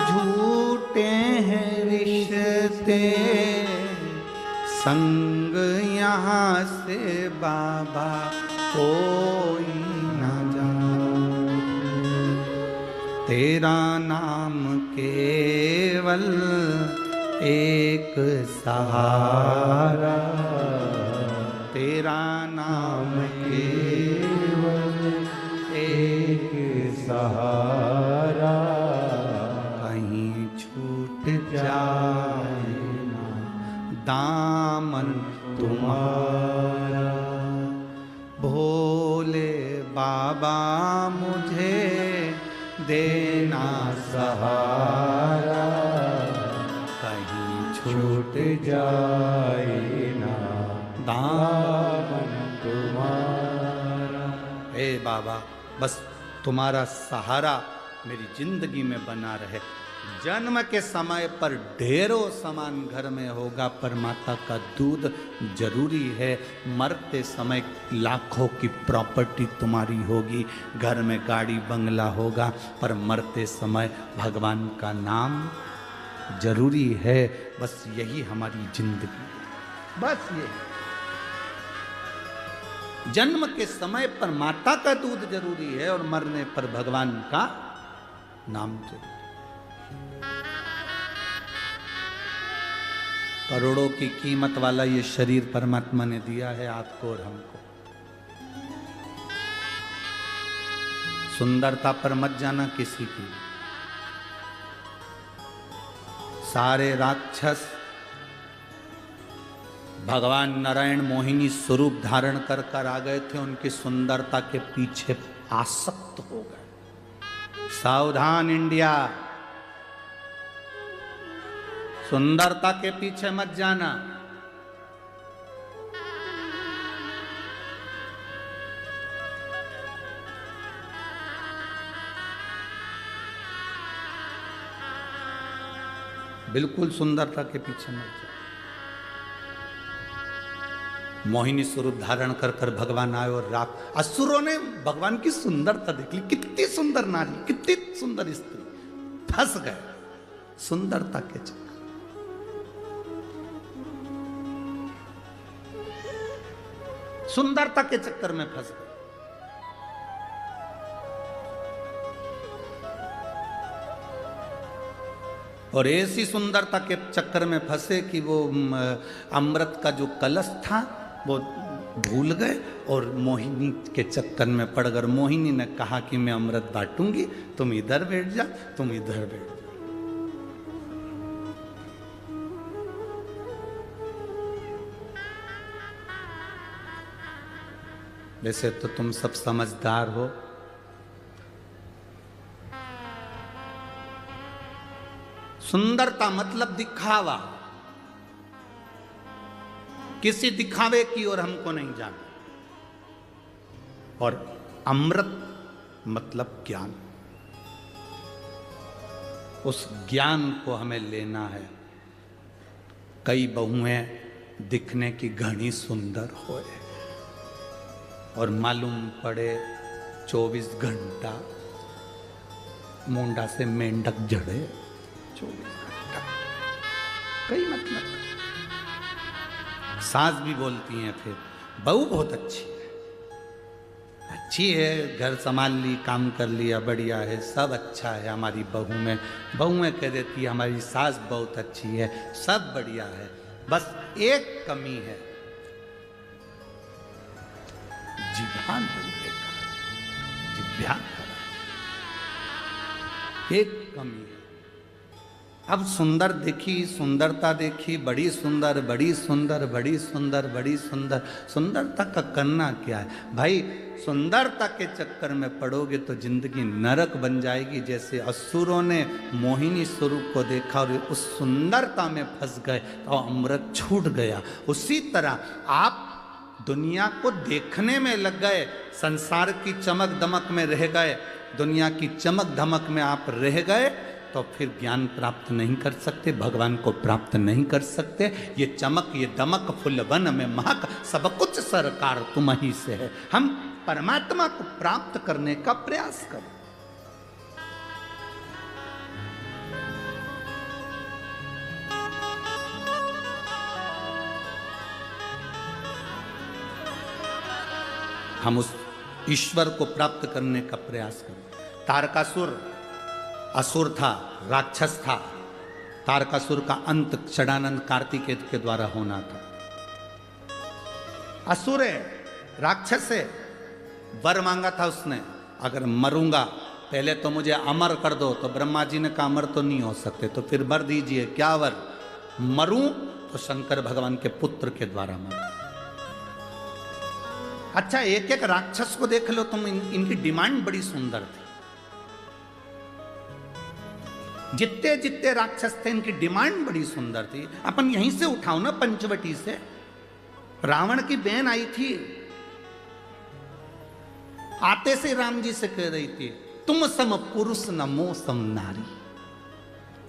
झूठे हैं रिश्ते, संग यहाँ से बाबा कोई न जाए। तेरा नाम केवल एक सहारा, तेरा नाम केवल एक सहारा, कहीं छूट जाए ना दामन तुम्हारा। भोले बाबा मुझे देना सहारा, कहीं छूट जाए ना दामन तुम्हारा। हे बाबा, बस तुम्हारा सहारा मेरी जिंदगी में बना रहे। जन्म के समय पर ढेरों सामान घर में होगा, पर माता का दूध जरूरी है। मरते समय लाखों की प्रॉपर्टी तुम्हारी होगी, घर में गाड़ी बंगला होगा, पर मरते समय भगवान का नाम जरूरी है। बस यही हमारी जिंदगी, बस ये। जन्म के समय पर माता का दूध जरूरी है, और मरने पर भगवान का नाम जरूरी। करोड़ों की कीमत वाला ये शरीर परमात्मा ने दिया है आपको और हमको। सुंदरता पर मत जाना किसी की। सारे राक्षस भगवान नारायण मोहिनी स्वरूप धारण कर कर आ गए थे, उनकी सुंदरता के पीछे आसक्त हो गए। सावधान इंडिया, सुंदरता के पीछे मत जाना। बिल्कुल सुंदरता के पीछे मत जाना। मोहिनी स्वरूप धारण कर कर भगवान आए और असुरों ने भगवान की सुंदरता देख ली। कितनी सुंदर नारी, कितनी सुंदर स्त्री, फंस गए सुंदरता के चक्कर। सुंदरता के चक्कर में फंस गए। और ऐसी सुंदरता के चक्कर में फंसे कि वो अमृत का जो कलश था वो भूल गए और मोहिनी के चक्कर में पड़ गए। मोहिनी ने कहा कि मैं अमृत बांटूंगी, तुम इधर बैठ जा, तुम इधर बैठ जा। वैसे तो तुम सब समझदार हो, सुंदरता मतलब दिखावा। किसी दिखावे की ओर हमको नहीं जाना। और अमृत मतलब ज्ञान, उस ज्ञान को हमें लेना है। कई बहुएं दिखने की घनी सुंदर होए और मालूम पड़े 24 घंटा मुंडा से मेंढक जड़े। 24 घंटा कई मतलब। सास भी बोलती हैं फिर, बहू बहुत अच्छी है, अच्छी है, घर संभाल ली, काम कर लिया, बढ़िया है, सब अच्छा है हमारी बहू में। बहुएं कह देती है हमारी सास बहुत अच्छी है, सब बढ़िया है, बस एक कमी है, जिभान बड़ी बेकार, जिभ्या खराब, एक कमी है। अब सुंदर देखी, सुंदरता देखी, बड़ी सुंदर, बड़ी सुंदर, बड़ी सुंदर, बड़ी सुंदर। सुंदरता का करना क्या है भाई? सुंदरता के चक्कर में पड़ोगे तो जिंदगी नरक बन जाएगी। जैसे असुरों ने मोहिनी स्वरूप को देखा और उस सुंदरता में फंस गए तो अमृत छूट गया। उसी तरह आप दुनिया को देखने में लग गए, संसार की चमक दमक में रह गए, दुनिया की चमक धमक में आप रह गए तो फिर ज्ञान प्राप्त नहीं कर सकते, भगवान को प्राप्त नहीं कर सकते। ये चमक, ये दमक, फुलवन में महक, सब कुछ सरकार तुम ही से है। हम परमात्मा को प्राप्त करने का प्रयास करें। हम उस ईश्वर को प्राप्त करने का प्रयास करें। तारकासुर असुर था, राक्षस था। तारकासुर का अंत षडानंद कार्तिकेय के द्वारा होना था। असुर है, राक्षस है, वर मांगा था उसने, अगर मरूंगा पहले तो मुझे अमर कर दो। तो ब्रह्मा जी ने कहा अमर तो नहीं हो सकते, तो फिर वर दीजिए। क्या वर? मरूं तो शंकर भगवान के पुत्र के द्वारा मरूं। अच्छा, एक एक राक्षस को देख लो तुम, इनकी डिमांड बड़ी सुंदर थी। जितने जितने राक्षस थे इनकी डिमांड बड़ी सुंदर थी। अपन यहीं से उठाओ ना, पंचवटी से। रावण की बहन आई थी, आते से राम जी से कह रही थी, तुम सम पुरुष न मो सम नारी।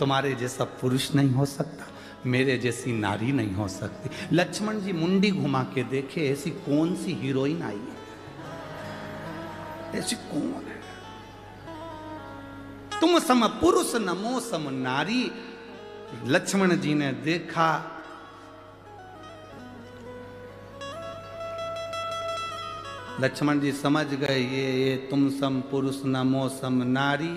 तुम्हारे जैसा पुरुष नहीं हो सकता, मेरे जैसी नारी नहीं हो सकती। लक्ष्मण जी मुंडी घुमा के देखे, ऐसी कौन सी हीरोइन आई है, ऐसी कौन है? तुम सम पुरुष नमो सम नारी। लक्ष्मण जी ने देखा, लक्ष्मण जी समझ गए ये तुम सम पुरुष नमो सम नारी,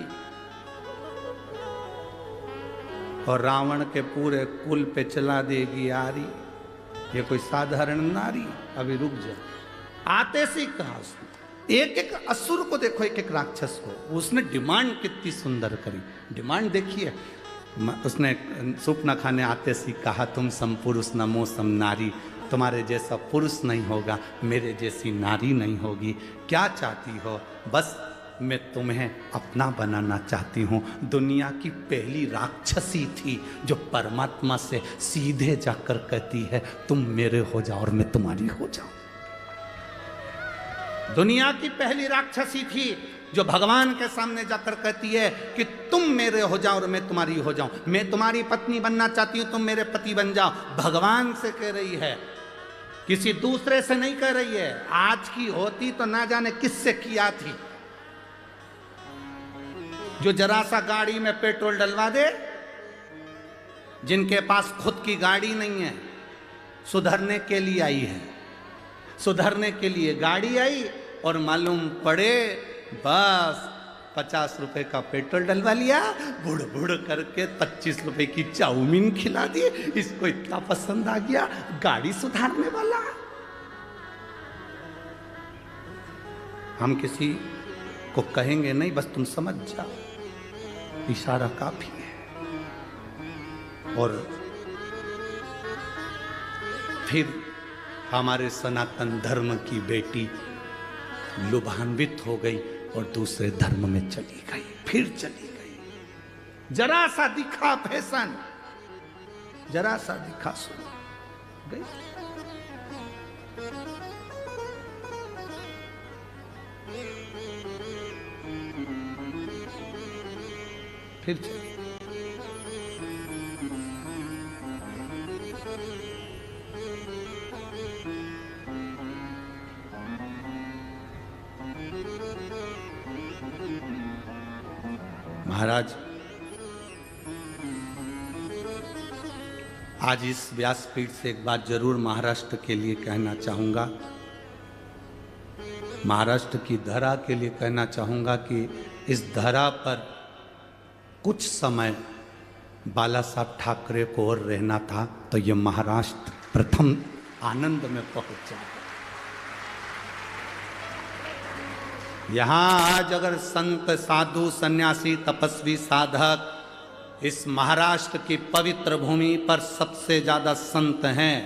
और रावण के पूरे कुल पे चला देगी आरी। ये कोई साधारण नारी? अभी रुक जा। आते से कहा उसने, एक एक असुर को देखो, एक एक राक्षस को, उसने डिमांड कितनी सुंदर करी। डिमांड देखिए, उसने सूपनखा ने आते सी कहा, तुम सम पुरुष नमो सम नारी, तुम्हारे जैसा पुरुष नहीं होगा, मेरे जैसी नारी नहीं होगी। क्या चाहती हो? बस मैं तुम्हें अपना बनाना चाहती हूँ। दुनिया की पहली राक्षसी थी जो परमात्मा से सीधे जाकर कहती है तुम मेरे हो जाओ और मैं तुम्हारी हो जाऊं। दुनिया की पहली राक्षसी थी जो भगवान के सामने जाकर कहती है कि तुम मेरे हो जाओ और मैं तुम्हारी हो जाऊं। मैं तुम्हारी पत्नी बनना चाहती हूं, तुम मेरे पति बन जाओ। भगवान से कह रही है, किसी दूसरे से नहीं कह रही है। आज की होती तो ना जाने किससे किया थी, जो जरा सा गाड़ी में पेट्रोल डलवा दे, जिनके पास खुद की गाड़ी नहीं है, सुधरने के लिए आई है, सुधरने के लिए गाड़ी आई और मालूम पड़े बस 50 रुपए का पेट्रोल डलवा लिया, बुड़ बुड़ करके 25 रुपए की चाउमीन खिला दी। इसको इतना पसंद आ गया, गाड़ी सुधारने वाला। हम किसी को कहेंगे नहीं, बस तुम समझ जाओ, इशारा काफी है। और फिर हमारे सनातन धर्म की बेटी लुभान्वित हो गई और दूसरे धर्म में चली गई, फिर चली गई। जरा सा दिखा फैशन, जरा सा दिखा सुन गई। फिर चली। महाराज, आज इस व्यासपीठ से एक बात जरूर महाराष्ट्र के लिए कहना चाहूंगा, महाराष्ट्र की धरा के लिए कहना चाहूंगा कि इस धरा पर कुछ समय बाला साहब ठाकरे को और रहना था तो ये महाराष्ट्र प्रथम आनंद में पहुंच जाए। यहां आज अगर संत साधु सन्यासी तपस्वी साधक इस महाराष्ट्र की पवित्र भूमि पर सबसे ज्यादा संत हैं,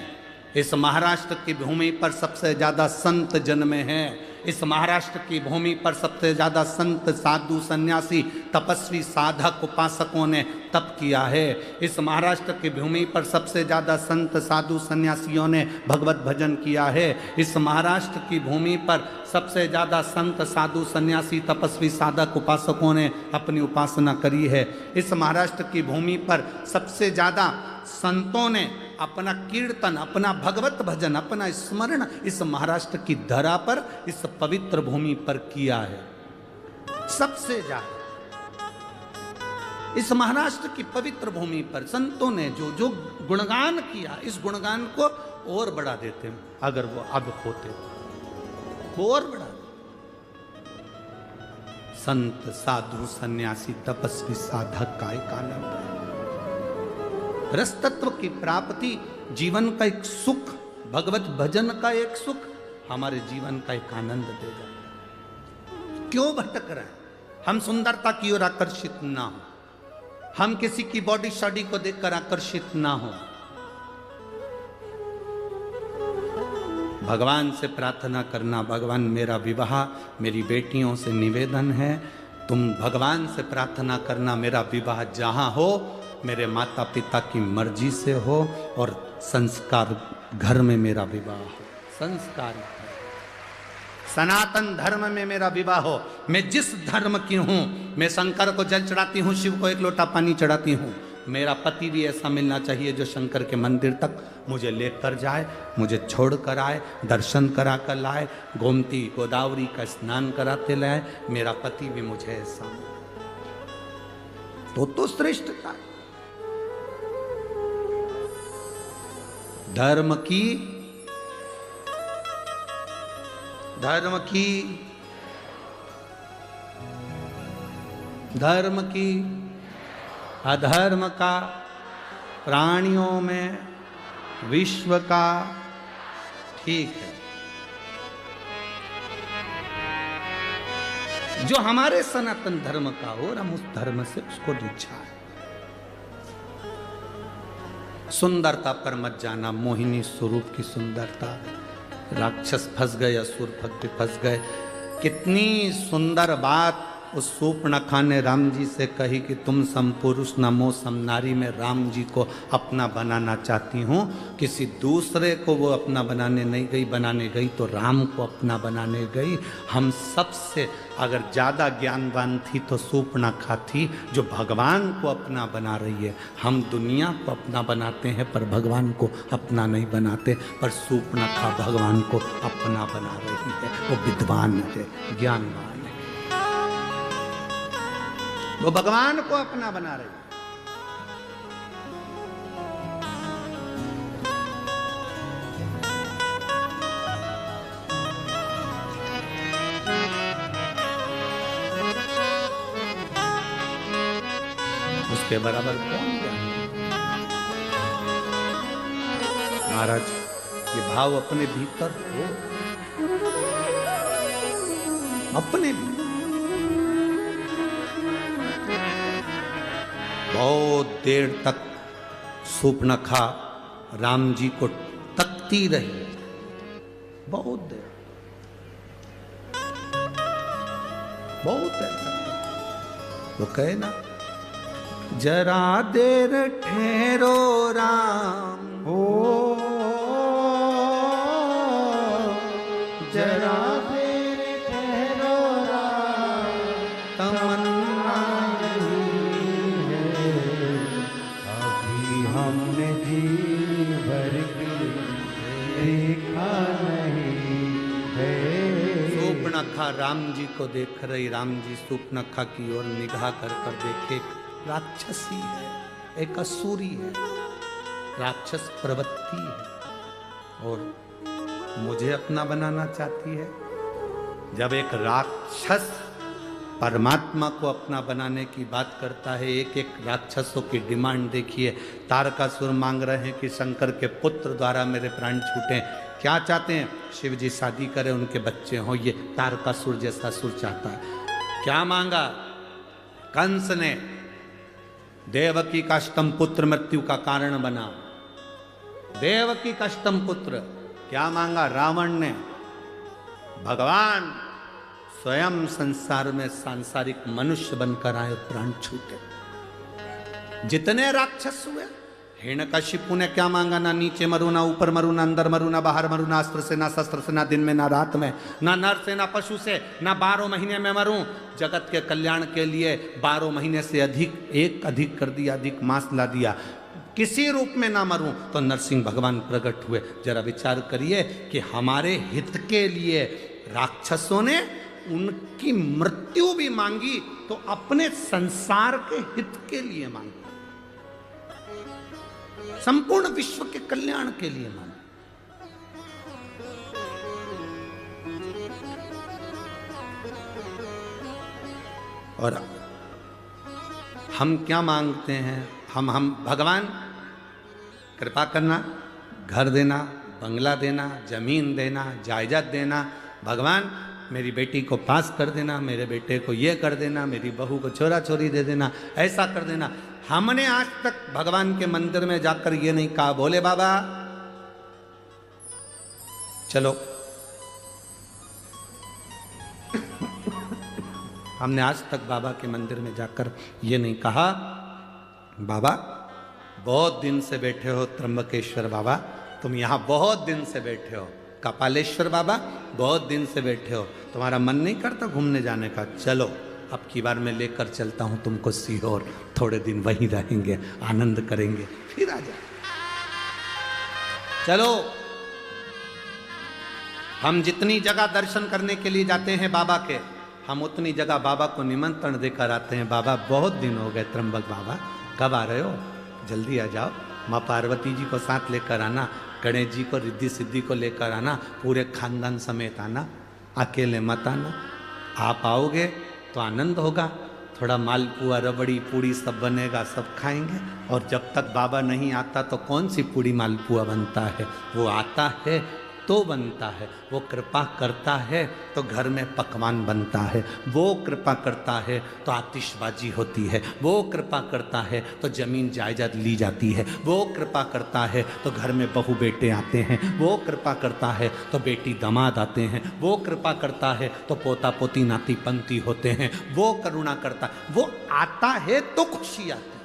इस महाराष्ट्र की भूमि पर सबसे ज्यादा संत जन्मे हैं, इस महाराष्ट्र की भूमि पर सबसे ज्यादा संत साधु सन्यासी तपस्वी साधक उपासकों ने तप किया है, इस महाराष्ट्र की भूमि पर सबसे ज्यादा संत साधु सन्यासियों ने भगवत भजन किया है, इस महाराष्ट्र की भूमि पर सबसे ज्यादा संत साधु सन्यासी तपस्वी साधक उपासकों ने अपनी उपासना करी है, इस महाराष्ट्र की भूमि पर सबसे ज्यादा संतों ने अपना कीर्तन, अपना भगवत भजन, अपना स्मरण इस महाराष्ट्र की धरा पर, इस पवित्र भूमि पर किया है। सबसे ज्यादा इस महाराष्ट्र की पवित्र भूमि पर संतों ने जो जो गुणगान किया, इस गुणगान को और बढ़ा देते हैं अगर वो अब होते तो और बढ़ा देते। संत साधु सन्यासी तपस्वी साधक का एक आनंद है। रस तत्व की प्राप्ति जीवन का एक सुख, भगवत भजन का एक सुख हमारे जीवन का एक आनंद देगा। क्यों भटक रहे हैं? हम सुंदरता की ओर आकर्षित ना हो, हम किसी की बॉडी शॉडी को देखकर आकर्षित ना हो। भगवान से प्रार्थना करना, भगवान मेरा विवाह मेरी बेटियों से निवेदन है, तुम भगवान से प्रार्थना करना मेरा विवाह जहां हो मेरे माता पिता की मर्जी से हो और संस्कार घर में मेरा विवाह हो। संस्कार सनातन धर्म में मेरा विवाह हो। मैं जिस धर्म की हूं, मैं शंकर को जल चढ़ाती हूं, शिव को एक लोटा पानी चढ़ाती हूं, मेरा पति भी ऐसा मिलना चाहिए जो शंकर के मंदिर तक मुझे लेकर जाए, मुझे छोड़ कर आए, दर्शन करा कर लाए, गोमती गोदावरी का स्नान कराते लाए। मेरा पति भी मुझे ऐसा तो श्रेष्ठता है। धर्म की धर्म की अधर्म का प्राणियों में, विश्व का, ठीक है। जो हमारे सनातन धर्म का हो और हम उस धर्म से उसको रिझाएं। सुंदरता पर मत जाना, मोहिनी स्वरूप की सुंदरता। राक्षस फंस गए, असुर फंस गए। कितनी सुंदर बात उस शूर्पणखा ने राम जी से कही कि तुम सम पुरुष नमो सम नारी, में राम जी को अपना बनाना चाहती हूँ। किसी दूसरे को वो अपना बनाने नहीं गई, बनाने गई तो राम को अपना बनाने गई। हम सबसे अगर ज़्यादा ज्ञानवान थी तो शूर्पणखा थी, जो भगवान को अपना बना रही है। हम दुनिया को अपना बनाते हैं पर भगवान को अपना नहीं बनाते, पर शूर्पणखा भगवान को अपना बना रही है। वो विद्वान है, ज्ञानवान है, वो भगवान को अपना बना रही है। उसके बराबर कौन है महाराज? ये भाव अपने भीतर हो, अपने भीतर। बहुत देर तक शूर्पणखा राम जी को तकती रही, बहुत देर, बहुत देर तक। वो कहे ना, जरा देर ठहरो राम हो, जरा देर ठहरो राम, तमन्ना नहीं है अभी हमने जी भर के देखा नहीं है। शूर्पणखा राम जी को देख रही, राम जी शूर्पणखा की ओर निगाह कर देखे। राक्षसी है, एक असुरी है, राक्षस प्रवृत्ति है और मुझे अपना बनाना चाहती है। जब एक राक्षस परमात्मा को अपना बनाने की बात करता है, एक एक राक्षसों की डिमांड देखिए। तारकासुर मांग रहे हैं कि शंकर के पुत्र द्वारा मेरे प्राण छूटे। क्या चाहते हैं? शिव जी शादी करें, उनके बच्चे हों। ये तारकासुर जैसा असुर चाहता है। क्या मांगा कंस ने? देवकी का अष्टम पुत्र मृत्यु का कारण बना। देवकी का अष्टम पुत्र। क्या मांगा रावण ने? भगवान स्वयं संसार में सांसारिक मनुष्य बनकर आए, प्राण छूटे। जितने राक्षस हुए, हिरण्यकशिपु ने क्या मांगा? ना नीचे मरू, ना ऊपर मरू, ना अंदर मरू, ना बाहर मरू, ना अस्त्र से, ना शस्त्र से, ना दिन में, ना रात में, ना नर से, ना पशु से, ना 12 महीने में मरूं। जगत के कल्याण के लिए 12 महीने से अधिक कर दिया, अधिक मास ला दिया। किसी रूप में ना मरूं तो नरसिंह भगवान प्रकट हुए। जरा विचार करिए कि हमारे हित के लिए राक्षसों ने उनकी मृत्यु भी मांगी तो अपने संसार के हित के लिए मांगी, संपूर्ण विश्व के कल्याण के लिए मांगी। और हम क्या मांगते हैं? हम भगवान कृपा करना, घर देना, बंगला देना, जमीन देना, जायदाद देना। भगवान मेरी बेटी को पास कर देना, मेरे बेटे को ये कर देना, मेरी बहू को छोरा छोरी दे देना, ऐसा कर देना। हमने आज तक भगवान के मंदिर में जाकर ये नहीं कहा, बोले बाबा चलो। हमने आज तक बाबा के मंदिर में जाकर ये नहीं कहा, बाबा बहुत दिन से बैठे हो, त्र्यंबकेश्वर बाबा तुम यहाँ बहुत दिन से बैठे हो, कपालेश्वर बाबा बहुत दिन से बैठे हो, तुम्हारा मन नहीं करता घूमने जाने का? चलो अब की बार मैं लेकर चलता हूँ तुमको सीहोर, थोड़े दिन वहीं रहेंगे, आनंद करेंगे, फिर आ जाए। चलो हम जितनी जगह दर्शन करने के लिए जाते हैं बाबा के, हम उतनी जगह बाबा को निमंत्रण देकर आते हैं। बाबा बहुत दिन हो गए, त्र्यंबक बाबा कब आ रहे हो? जल्दी आ जाओ। माँ पार्वती जी को साथ लेकर आना, गणेश जी को, रिद्धि सिद्धि को लेकर आना, पूरे खानदान समेत आना, अकेले मत आना। आप आओगे तो आनंद होगा, थोड़ा मालपुआ रबड़ी पूड़ी सब बनेगा, सब खाएंगे। और जब तक बाबा नहीं आता तो कौन सी पूड़ी मालपुआ बनता है? वो आता है तो बनता है, वो कृपा करता है तो घर में पकवान बनता है, वो कृपा करता है तो आतिशबाजी होती है, वो कृपा करता है तो जमीन जायदाद ली जाती है, वो कृपा करता है तो घर में बहू बेटे आते हैं, वो कृपा करता है तो बेटी दामाद आते हैं, वो कृपा करता है तो पोता पोती नाती पंती होते हैं, वो करुणा करता, वो आता है तो खुशी आती है।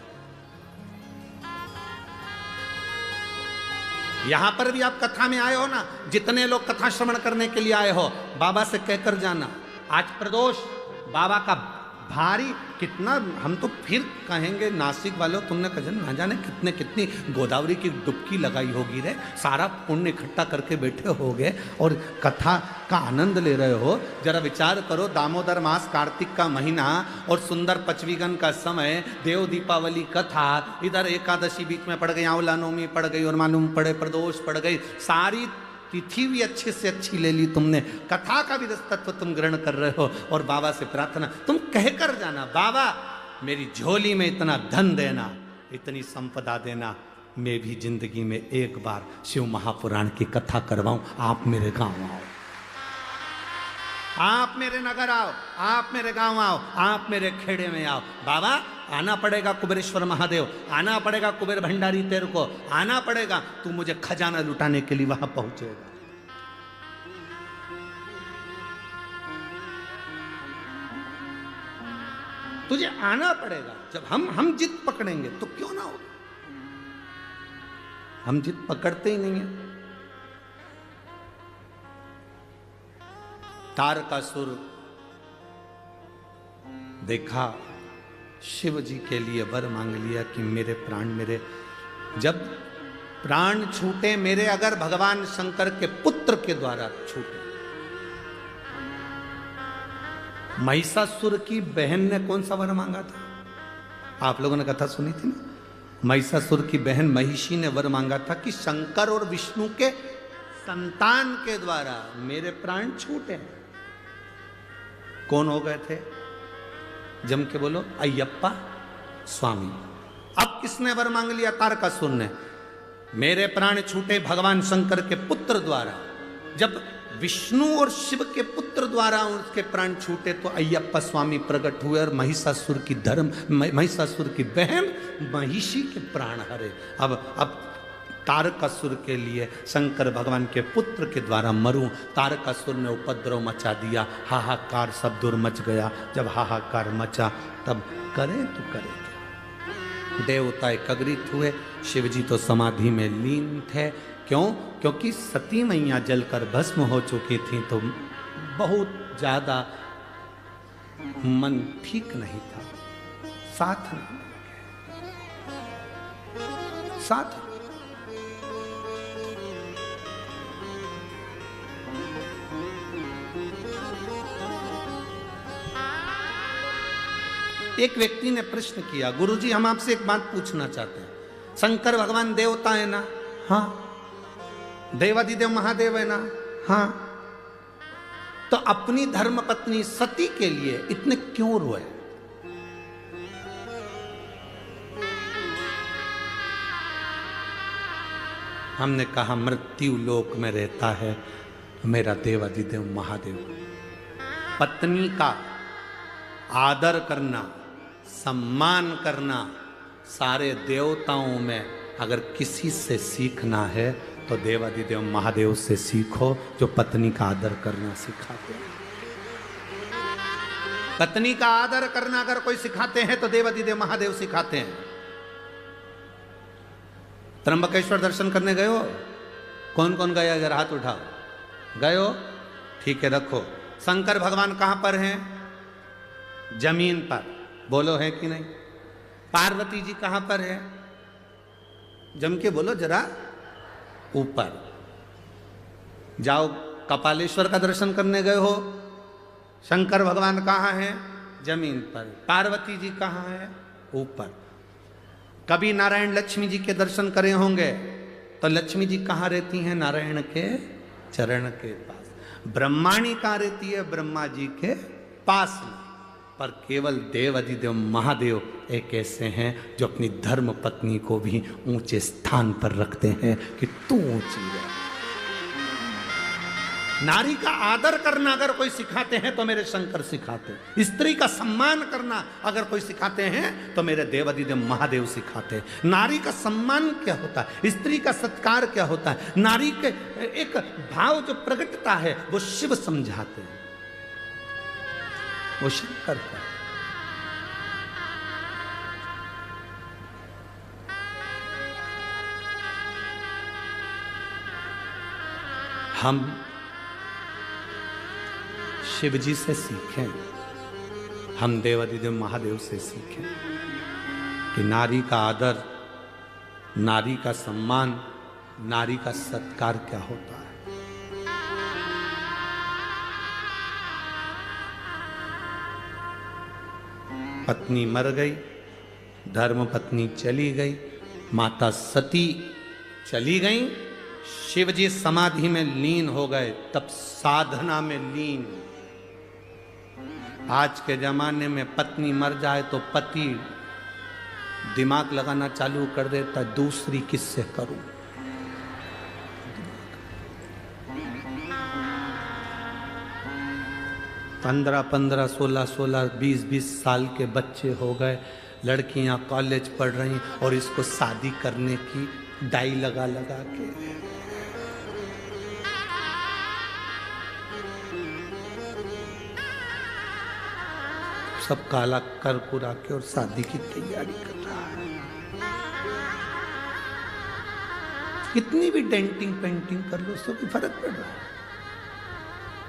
यहां पर भी आप कथा में आए हो ना, जितने लोग कथा श्रवण करने के लिए आए हो, बाबा से कहकर जाना आज प्रदोष बाबा का भारी कितना, हम तो फिर कहेंगे नासिक वालों तुमने कजन ना जाने कितने कितनी गोदावरी की डुबकी लगाई होगी रे, सारा पुण्य इकट्ठा करके बैठे होगे और कथा का आनंद ले रहे हो। जरा विचार करो, दामोदर मास, कार्तिक का महीना और सुंदर पचवीगन का समय, देव दीपावली कथा, इधर एकादशी बीच में पड़ गई, आंवला नवमी पड़ गई और मालूम पड़े प्रदोष पड़ गई, सारी तिथि भी अच्छे से अच्छी ले ली तुमने, कथा का भी तत्व तुम ग्रहण कर रहे हो और बाबा से प्रार्थना तुम कह कर जाना, बाबा मेरी झोली में इतना धन देना, इतनी संपदा देना, मैं भी जिंदगी में एक बार शिव महापुराण की कथा करवाऊं, आप मेरे गांव आओ, आप मेरे नगर आओ, आप मेरे गांव आओ, आप मेरे खेड़े में आओ। बाबा आना पड़ेगा कुबेरेश्वर महादेव, आना पड़ेगा कुबेर भंडारी तेरे को, आना पड़ेगा, तू मुझे खजाना लुटाने के लिए वहां पहुंचेगा। तुझे आना पड़ेगा। जब हम जिद पकड़ेंगे तो क्यों ना हो, हम जिद पकड़ते ही नहीं है। तारकासुर देखा, शिव जी के लिए वर मांग लिया कि मेरे प्राण, मेरे जब प्राण छूटे मेरे, अगर भगवान शंकर के पुत्र के द्वारा छूटे। महिषासुर की बहन ने कौन सा वर मांगा था? आप लोगों ने कथा सुनी थी ना, महिषासुर की बहन महिषी ने वर मांगा था कि शंकर और विष्णु के संतान के द्वारा मेरे प्राण छूटे। कौन हो गए थे? जम के बोलो, अय्यप्पा स्वामी। अब किसने वर मांग लिया? तारकासुर ने। मेरे प्राण छूटे भगवान शंकर के पुत्र द्वारा। जब विष्णु और शिव के पुत्र द्वारा उसके प्राण छूटे तो अय्यप्पा स्वामी प्रकट हुए और महिषासुर की बहन महिषी के प्राण हरे। अब तारकासुर के लिए शंकर भगवान के पुत्र के द्वारा मरूं। तारकासुर ने उपद्रव मचा दिया, हाहाकार सब दूर मच गया। जब हाहाकार मचा तब करे तो करे क्या? देवता एकत्रित हुए, शिव जी तो समाधि में लीन थे। क्यों? क्योंकि सती मैया जलकर भस्म हो चुकी थी, तो बहुत ज्यादा मन ठीक नहीं था, साथ नहीं, साथ। एक व्यक्ति ने प्रश्न किया, गुरुजी हम आपसे एक बात पूछना चाहते हैं, शंकर भगवान देवता है ना? हाँ। देवादिदेव महादेव है ना? हाँ। तो अपनी धर्म पत्नी सती के लिए इतने क्यों रोए? हमने कहा मृत्यु लोक में रहता है मेरा देवादिदेव महादेव। पत्नी का आदर करना, सम्मान करना सारे देवताओं में अगर किसी से सीखना है तो देवादिदेव महादेव से सीखो, जो पत्नी का आदर करना सिखाते हैं। पत्नी का आदर करना अगर कोई सिखाते हैं तो देवादिदेव महादेव सिखाते हैं। त्र्यंबकेश्वर दर्शन करने गए हो? कौन कौन गया? जरा हाथ उठाओ। गए हो? ठीक है, रखो। शंकर भगवान कहां पर हैं? जमीन पर। बोलो है कि नहीं? पार्वती जी कहां पर है? जम के बोलो जरा, ऊपर। जाओ, कपालेश्वर का दर्शन करने गए हो, शंकर भगवान कहां हैं? जमीन पर। पार्वती जी कहां है? ऊपर। कभी नारायण लक्ष्मी जी के दर्शन करे होंगे तो लक्ष्मी जी कहां रहती हैं? नारायण के चरण के पास। ब्रह्माणी कहां रहती है? ब्रह्मा जी के पास में। पर केवल देव अधिदेव महादेव एक ऐसे हैं जो अपनी धर्म पत्नी को भी ऊंचे स्थान पर रखते हैं कि तू ऊंची है। नारी का आदर करना अगर कोई सिखाते हैं तो मेरे शंकर सिखाते हैं। स्त्री का सम्मान करना अगर कोई सिखाते हैं तो मेरे देव अधिदेव महादेव सिखाते हैं। नारी का सम्मान क्या होता है, स्त्री का सत्कार क्या होता है, नारी के एक भाव जो प्रकटता है वो शिव समझाते हैं, वो शंकर का। हम शिव जी से सीखें, हम देव अधिदेव महादेव से सीखें कि नारी का आदर, नारी का सम्मान, नारी का सत्कार क्या होता है। पत्नी मर गई, धर्म पत्नी चली गई, माता सती चली गई, शिव जी समाधि में लीन हो गए, तब साधना में लीन। आज के जमाने में पत्नी मर जाए तो पति दिमाग लगाना चालू कर देता, दूसरी किससे करूं। 15-15, 16-16, 20-20 साल के बच्चे हो गए, लड़कियां कॉलेज पढ़ रही और इसको शादी करने की डाई लगा लगा के। सब काला कर कुरा के और शादी की तैयारी कर रहा है। कितनी भी डेंटिंग पेंटिंग कर लो, उससे कोई फर्क पड़ रहा है।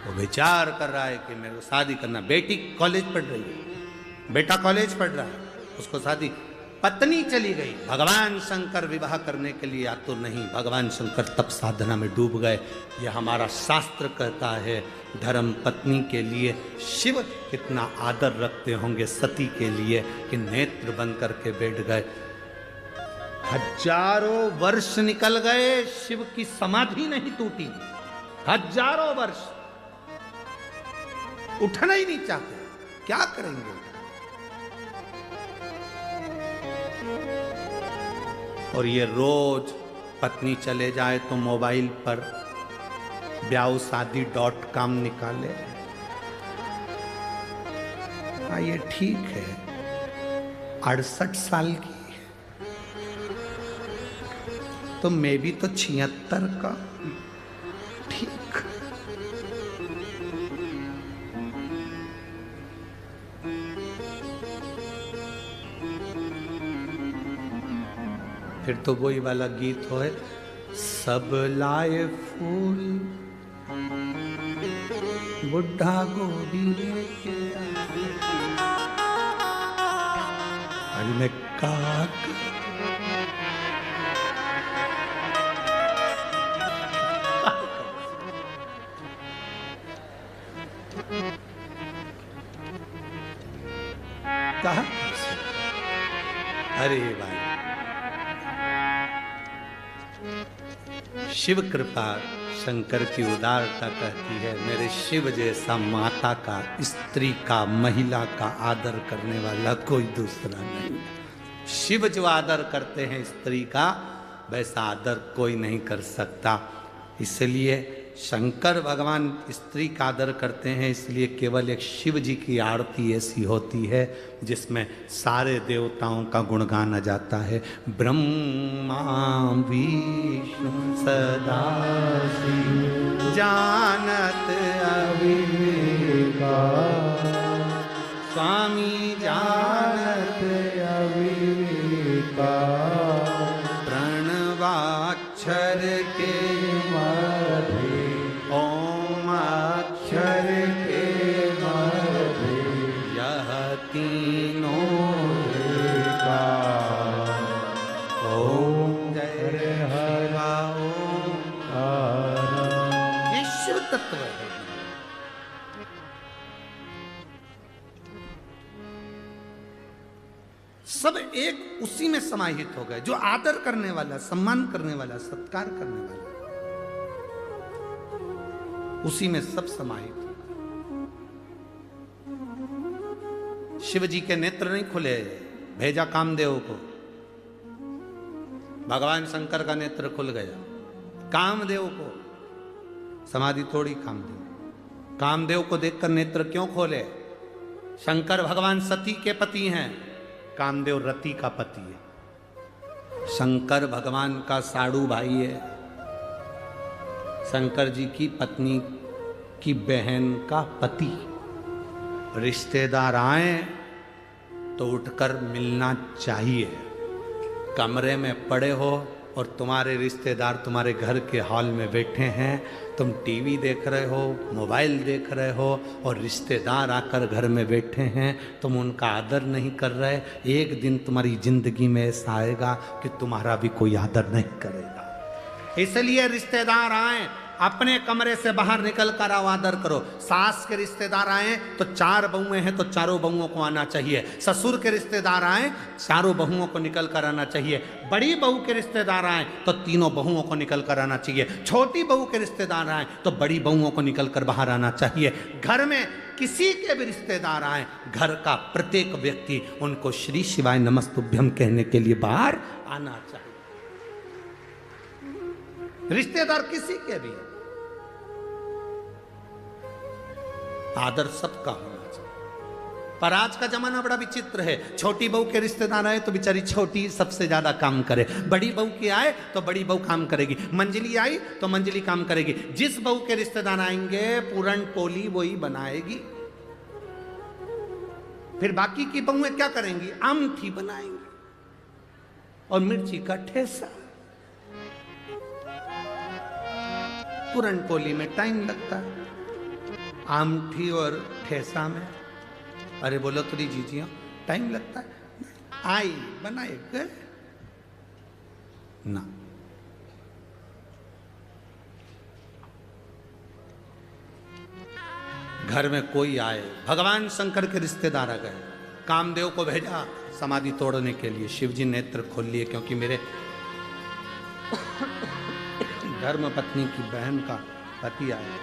वो विचार कर रहा है कि मेरे को शादी करना। बेटी कॉलेज पढ़ रही है, बेटा कॉलेज पढ़ रहा है, उसको शादी। पत्नी चली गई, भगवान शंकर विवाह करने के लिए, या तो नहीं, भगवान शंकर तब साधना में डूब गए। यह हमारा शास्त्र कहता है। धर्म पत्नी के लिए शिव कितना आदर रखते होंगे सती के लिए कि नेत्र बंद करके बैठ गए। हजारों वर्ष निकल गए, शिव की समाधि नहीं टूटी। हजारों वर्ष उठना ही नहीं चाहते, क्या करेंगे। और ये रोज पत्नी चले जाए तो मोबाइल पर ब्याहशादी.com निकाले। हाँ, ये ठीक है, 68 साल की तो मैं भी तो 76 का, ठीक। फिर तो वही वाला गीत हो है, सब लाए फूल बुढ़ा गोदी लेके आए। अरे मैं काक कहा। अरे भाई, शिव कृपा, शंकर की उदारता कहती है, मेरे शिव जैसा माता का, स्त्री का, महिला का आदर करने वाला कोई दूसरा नहीं। शिव जो आदर करते हैं स्त्री का, वैसा आदर कोई नहीं कर सकता। इसलिए शंकर भगवान स्त्री का आदर करते हैं, इसलिए केवल एक शिव जी की आरती ऐसी होती है जिसमें सारे देवताओं का गुणगान आ जाता है। ब्रह्मा विष्णु सदा शिव जानत अविवेका, स्वामी जानत अविवेका, प्रणवाक्षर के मध्य ओम अक्षर के मध्य यह तीनों का। ओम जय हरा ओम, ये शिव तत्व है। सब एक उसी में समाहित हो गए। जो आदर करने वाला, सम्मान करने वाला, सत्कार करने वाला, उसी में सब समाहित हो गए। शिव जी के नेत्र नहीं खुले, भेजा कामदेव को। भगवान शंकर का नेत्र खुल गया, कामदेव को समाधि तोड़ी। कामदेव को देखकर नेत्र क्यों खोले? शंकर भगवान सती के पति हैं, कामदेव रति का पति है। शंकर भगवान का साड़ू भाई है, शंकर जी की पत्नी की बहन का पति। रिश्तेदार आए तो उठकर मिलना चाहिए। कमरे में पड़े हो और तुम्हारे रिश्तेदार तुम्हारे घर के हॉल में बैठे हैं, तुम टीवी देख रहे हो, मोबाइल देख रहे हो और रिश्तेदार आकर घर में बैठे हैं, तुम उनका आदर नहीं कर रहे। एक दिन तुम्हारी जिंदगी में ऐसा आएगा कि तुम्हारा भी कोई आदर नहीं करेगा। इसलिए रिश्तेदार आए, अपने कमरे से बाहर निकल कर आओ, आदर करो। सास के रिश्तेदार आए तो 4 बहुएं हैं तो चारों बहुओं को आना चाहिए। ससुर के रिश्तेदार आए, चारों बहुओं को निकल कर आना चाहिए। बड़ी बहू के रिश्तेदार आए तो तीनों बहुओं को निकल कर आना चाहिए। छोटी बहू के रिश्तेदार आए तो बड़ी बहुओं को निकल कर बाहर आना चाहिए। घर में किसी के भी रिश्तेदार आए, घर का प्रत्येक व्यक्ति उनको श्री शिवाय नमस्तुभ्यम कहने के लिए बाहर आना चाहिए। रिश्तेदार किसी के भी, आदर सबका होना चाहिए। पर आज का जमाना बड़ा विचित्र है। छोटी बहू के रिश्तेदार आए तो बेचारी छोटी सबसे ज्यादा काम करे, बड़ी बहू की आए तो बड़ी बहू काम करेगी, मंजली आई तो मंजली काम करेगी। जिस बहू के रिश्तेदार आएंगे पूरन पोली वही बनाएगी। फिर बाकी की बहुएं क्या करेंगी? आमठी बनाएंगी और मिर्ची का ठेसा। पूरन पोली में टाइम लगता है, आमठी और ठेसा में अरे बोलो तो जीजिया टाइम लगता है। आई बनाए गए ना। घर में कोई आए, भगवान शंकर के रिश्तेदार आ गए, कामदेव को भेजा समाधि तोड़ने के लिए। शिव जी नेत्र खोल लिए, क्योंकि मेरे धर्म पत्नी की बहन का पति आया।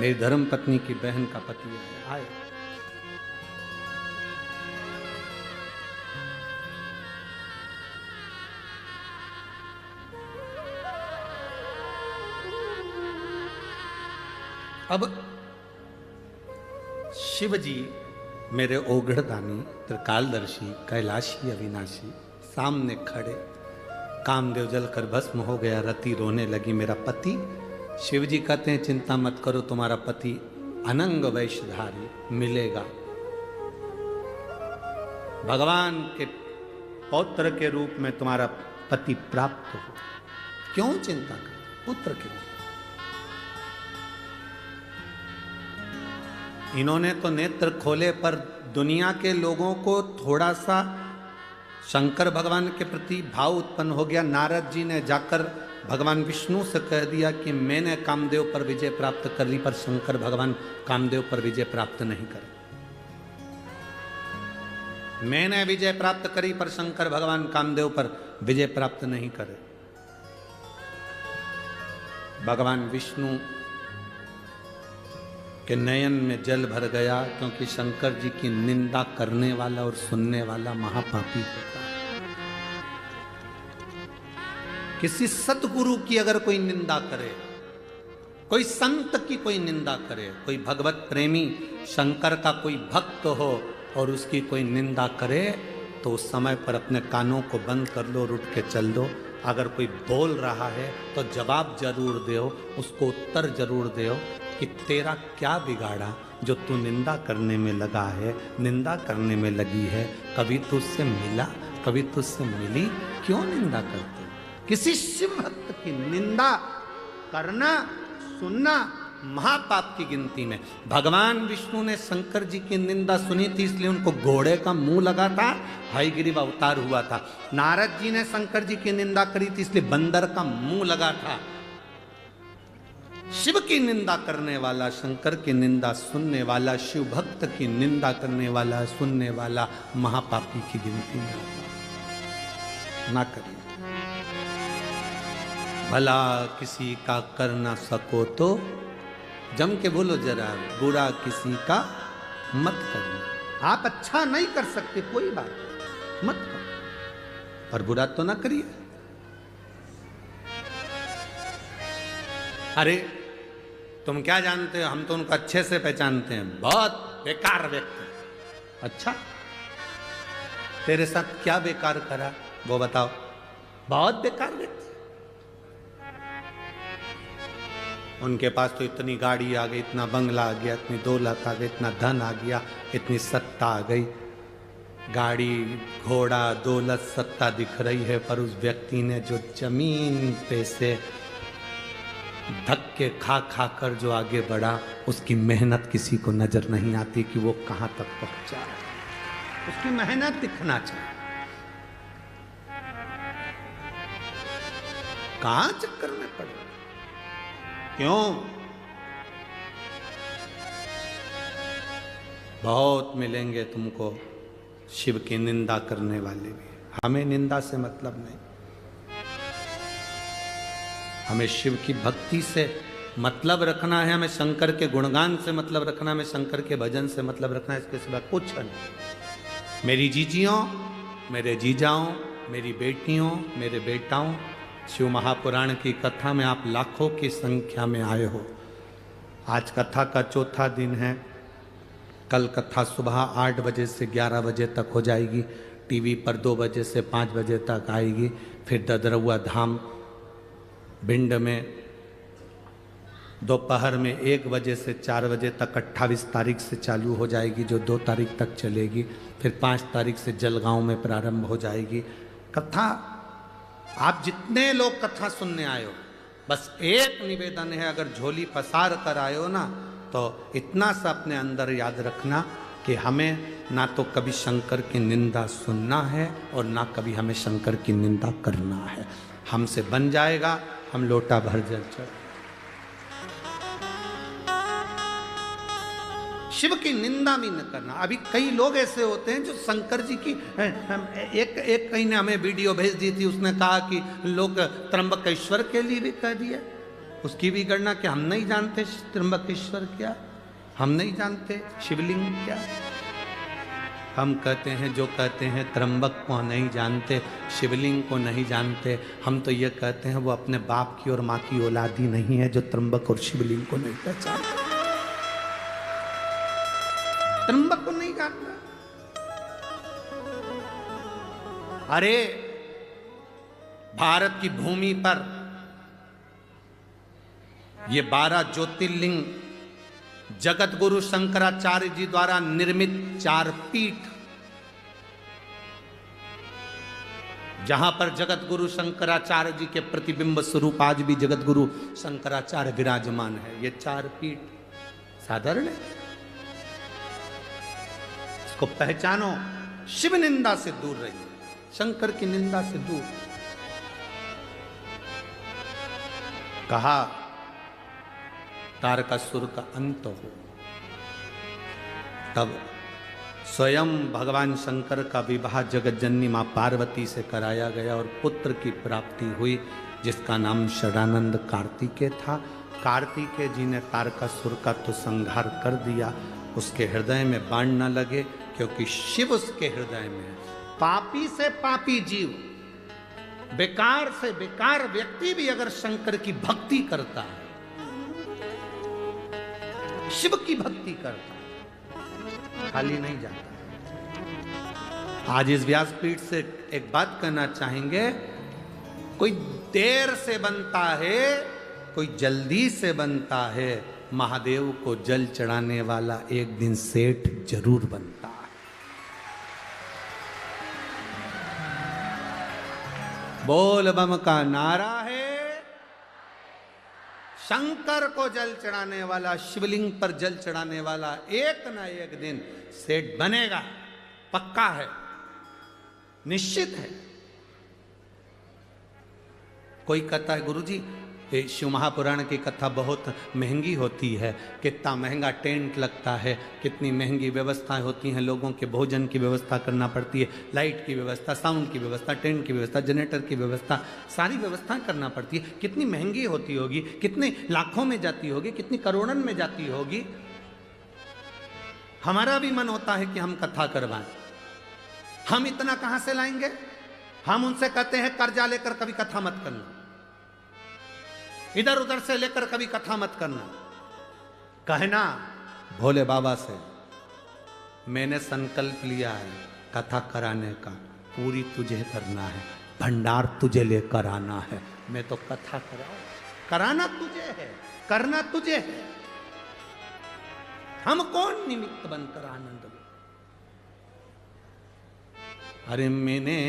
मेरी धर्म पत्नी की बहन का पति आए। अब शिव जी मेरे ओघड़दानी, त्रिकालदर्शी, कैलाशी, अविनाशी सामने खड़े। कामदेव जलकर भस्म हो गया, रति रोने लगी, मेरा पति। शिव जी कहते हैं चिंता मत करो, तुम्हारा पति अनंग वैश्यधारी मिलेगा। भगवान के पौत्र के रूप में तुम्हारा पति प्राप्त हो। क्यों चिंता कर, पुत्र के रूप। इन्होंने तो नेत्र खोले, पर दुनिया के लोगों को थोड़ा सा शंकर भगवान के प्रति भाव उत्पन्न हो गया। नारद जी ने जाकर भगवान विष्णु से कह दिया कि मैंने कामदेव पर विजय प्राप्त कर ली, पर शंकर भगवान कामदेव पर विजय प्राप्त नहीं करे। मैंने विजय प्राप्त करी पर शंकर भगवान कामदेव पर विजय प्राप्त नहीं करे। भगवान विष्णु के नयन में जल भर गया, क्योंकि शंकर जी की निंदा करने वाला और सुनने वाला महापापी होता है। किसी सतगुरु की अगर कोई निंदा करे, कोई संत की कोई निंदा करे, कोई भगवत प्रेमी शंकर का कोई भक्त हो और उसकी कोई निंदा करे, तो उस समय पर अपने कानों को बंद कर लो और उठ के चल दो। अगर कोई बोल रहा है तो जवाब जरूर दो, उसको उत्तर जरूर दो कि तेरा क्या बिगाड़ा जो तू निंदा करने में लगा है, निंदा करने में लगी है। कभी तुझसे मिला, कभी तुझसे मिली, क्यों निंदा करते? किसी शिव भक्त की निंदा करना, सुनना महापाप की गिनती में। भगवान विष्णु ने शंकर जी की निंदा सुनी थी, इसलिए उनको घोड़े का मुंह लगा था, हयग्रीव अवतार हुआ था। नारद जी ने शंकर जी की निंदा करी थी, इसलिए बंदर का मुंह लगा था। शिव की निंदा करने वाला, शंकर की निंदा सुनने वाला, शिव भक्त की निंदा करने वाला, सुनने वाला महापापी की गिनती में ना करिए। भला किसी का कर ना सको तो जम के बोलो जरा, बुरा किसी का मत करना। आप अच्छा नहीं कर सकते, कोई बात नहीं, मत करो, पर बुरा तो ना करिए। अरे तुम क्या जानते हो, हम तो उनको अच्छे से पहचानते हैं, बहुत बेकार व्यक्ति। अच्छा, तेरे साथ क्या बेकार करा वो बताओ। बहुत बेकार व्यक्ति। उनके पास तो इतनी गाड़ी आ गई, इतना बंगला आ गया, इतनी दौलत आ गई, इतना धन आ गया, इतनी सत्ता आ गई। गाड़ी घोड़ा दौलत सत्ता दिख रही है, पर उस व्यक्ति ने जो जमीन पे से धक्के खा खा कर जो आगे बढ़ा, उसकी मेहनत किसी को नजर नहीं आती कि वो कहां तक पहुंचा। उसकी मेहनत दिखना चाहिए। कहां चक्कर में पड़े, क्यों? बहुत मिलेंगे तुमको शिव की निंदा करने वाले भी। हमें निंदा से मतलब नहीं, हमें शिव की भक्ति से मतलब रखना है, हमें शंकर के गुणगान से मतलब रखना, हमें शंकर के भजन से मतलब रखना है, इसके सिवा कुछ नहीं। मेरी जीजियों, मेरे जीजाओं, मेरी बेटियों, मेरे बेटाओं, शिव महापुराण की कथा में आप लाखों की संख्या में आए हो। आज कथा का चौथा दिन है। कल कथा सुबह 8 बजे से 11 बजे तक हो जाएगी, टीवी पर 2 बजे से 5 बजे तक आएगी। फिर ददरौआ धाम भिंड में दोपहर में 1 बजे से 4 बजे तक 28 तारीख से चालू हो जाएगी, जो 2 तारीख तक चलेगी। फिर 5 तारीख से जलगांव में प्रारंभ हो जाएगी कथा। आप जितने लोग कथा सुनने आए हो, बस एक निवेदन है, अगर झोली पसार कर आए हो ना, तो इतना सा अपने अंदर याद रखना कि हमें ना तो कभी शंकर की निंदा सुनना है और ना कभी हमें शंकर की निंदा करना है। हमसे बन जाएगा, हम लोटा भर जल चढ़। शिव की निंदा भी न करना। अभी कई लोग ऐसे होते हैं जो शंकर जी की एक कहीं ने हमें वीडियो भेज दी थी, उसने कहा कि लोग त्र्यंबकेश्वर के लिए भी कह दिया। उसकी भी गणना कि हम नहीं जानते त्र्यंबकेश्वर क्या, हम नहीं जानते शिवलिंग क्या। हम कहते हैं, जो कहते हैं त्र्यंबक को नहीं जानते, शिवलिंग को नहीं जानते, हम तो ये कहते हैं वो अपने बाप की और माँ की औलादी नहीं है जो त्र्यंबक और शिवलिंग को नहीं पहचानते। त्र्यंबक को नहीं जानता। अरे भारत की भूमि पर ये 12 ज्योतिर्लिंग जगत गुरु शंकराचार्य जी द्वारा निर्मित 4 पीठ, जहां पर जगत गुरु शंकराचार्य जी के प्रतिबिंब स्वरूप आज भी जगत गुरु शंकराचार्य विराजमान है। ये 4 पीठ साधारण है, इसको पहचानो। शिव निंदा से दूर रहिए, शंकर की निंदा से दूर। कहा तारकासुर का अंत हो, तब स्वयं भगवान शंकर का विवाह जगत जननी मां पार्वती से कराया गया और पुत्र की प्राप्ति हुई, जिसका नाम षडानंद कार्तिकेय था। कार्तिकेय जी ने तारकासुर का तो संहार कर दिया, उसके हृदय में बाण न लगे, क्योंकि शिव उसके हृदय में है। पापी से पापी जीव, बेकार से बेकार व्यक्ति भी अगर शंकर की भक्ति करता है, शिव की भक्ति करता है, खाली नहीं जाता। आज इस व्यासपीठ से एक बात कहना चाहेंगे, कोई देर से बनता है, कोई जल्दी से बनता है, महादेव को जल चढ़ाने वाला एक दिन सेठ जरूर बनता है। बोल बम का नारा है, शंकर को जल चढ़ाने वाला, शिवलिंग पर जल चढ़ाने वाला एक ना एक दिन सेठ बनेगा, पक्का है, निश्चित है। कोई कहता है गुरुजी ये शिव महापुराण की कथा बहुत महंगी होती है, कितना महंगा टेंट लगता है, कितनी महंगी व्यवस्थाएं होती हैं, लोगों के भोजन की व्यवस्था करना पड़ती है, लाइट की व्यवस्था, साउंड की व्यवस्था, टेंट की व्यवस्था, जनरेटर की व्यवस्था, सारी व्यवस्थाएं करना पड़ती है। कितनी महंगी होती होगी, कितने लाखों में जाती होगी, कितनी करोड़ों में जाती होगी। हमारा भी मन होता है कि हम कथा करवाएं, हम इतना कहां से लाएंगे। हम उनसे कहते हैं कर्जा लेकर कभी कथा मत करना, इधर उधर से लेकर कभी कथा मत करना। कहना भोले बाबा से मैंने संकल्प लिया है कथा कराने का, पूरी तुझे करना है, भंडार तुझे लेकर आना है। मैं तो कथा कराना तुझे है, करना तुझे है। हम कौन निमित्त बनकर आनंद ले। अरे मैंने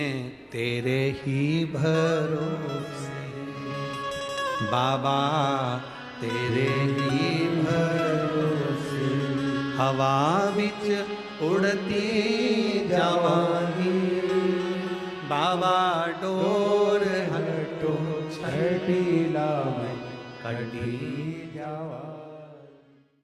तेरे ही भरोसे बाबा, तेरे ही भरोसे हवा बिच उड़ती जवानी, बाबा डोर हटो छठीला में कटी जावा।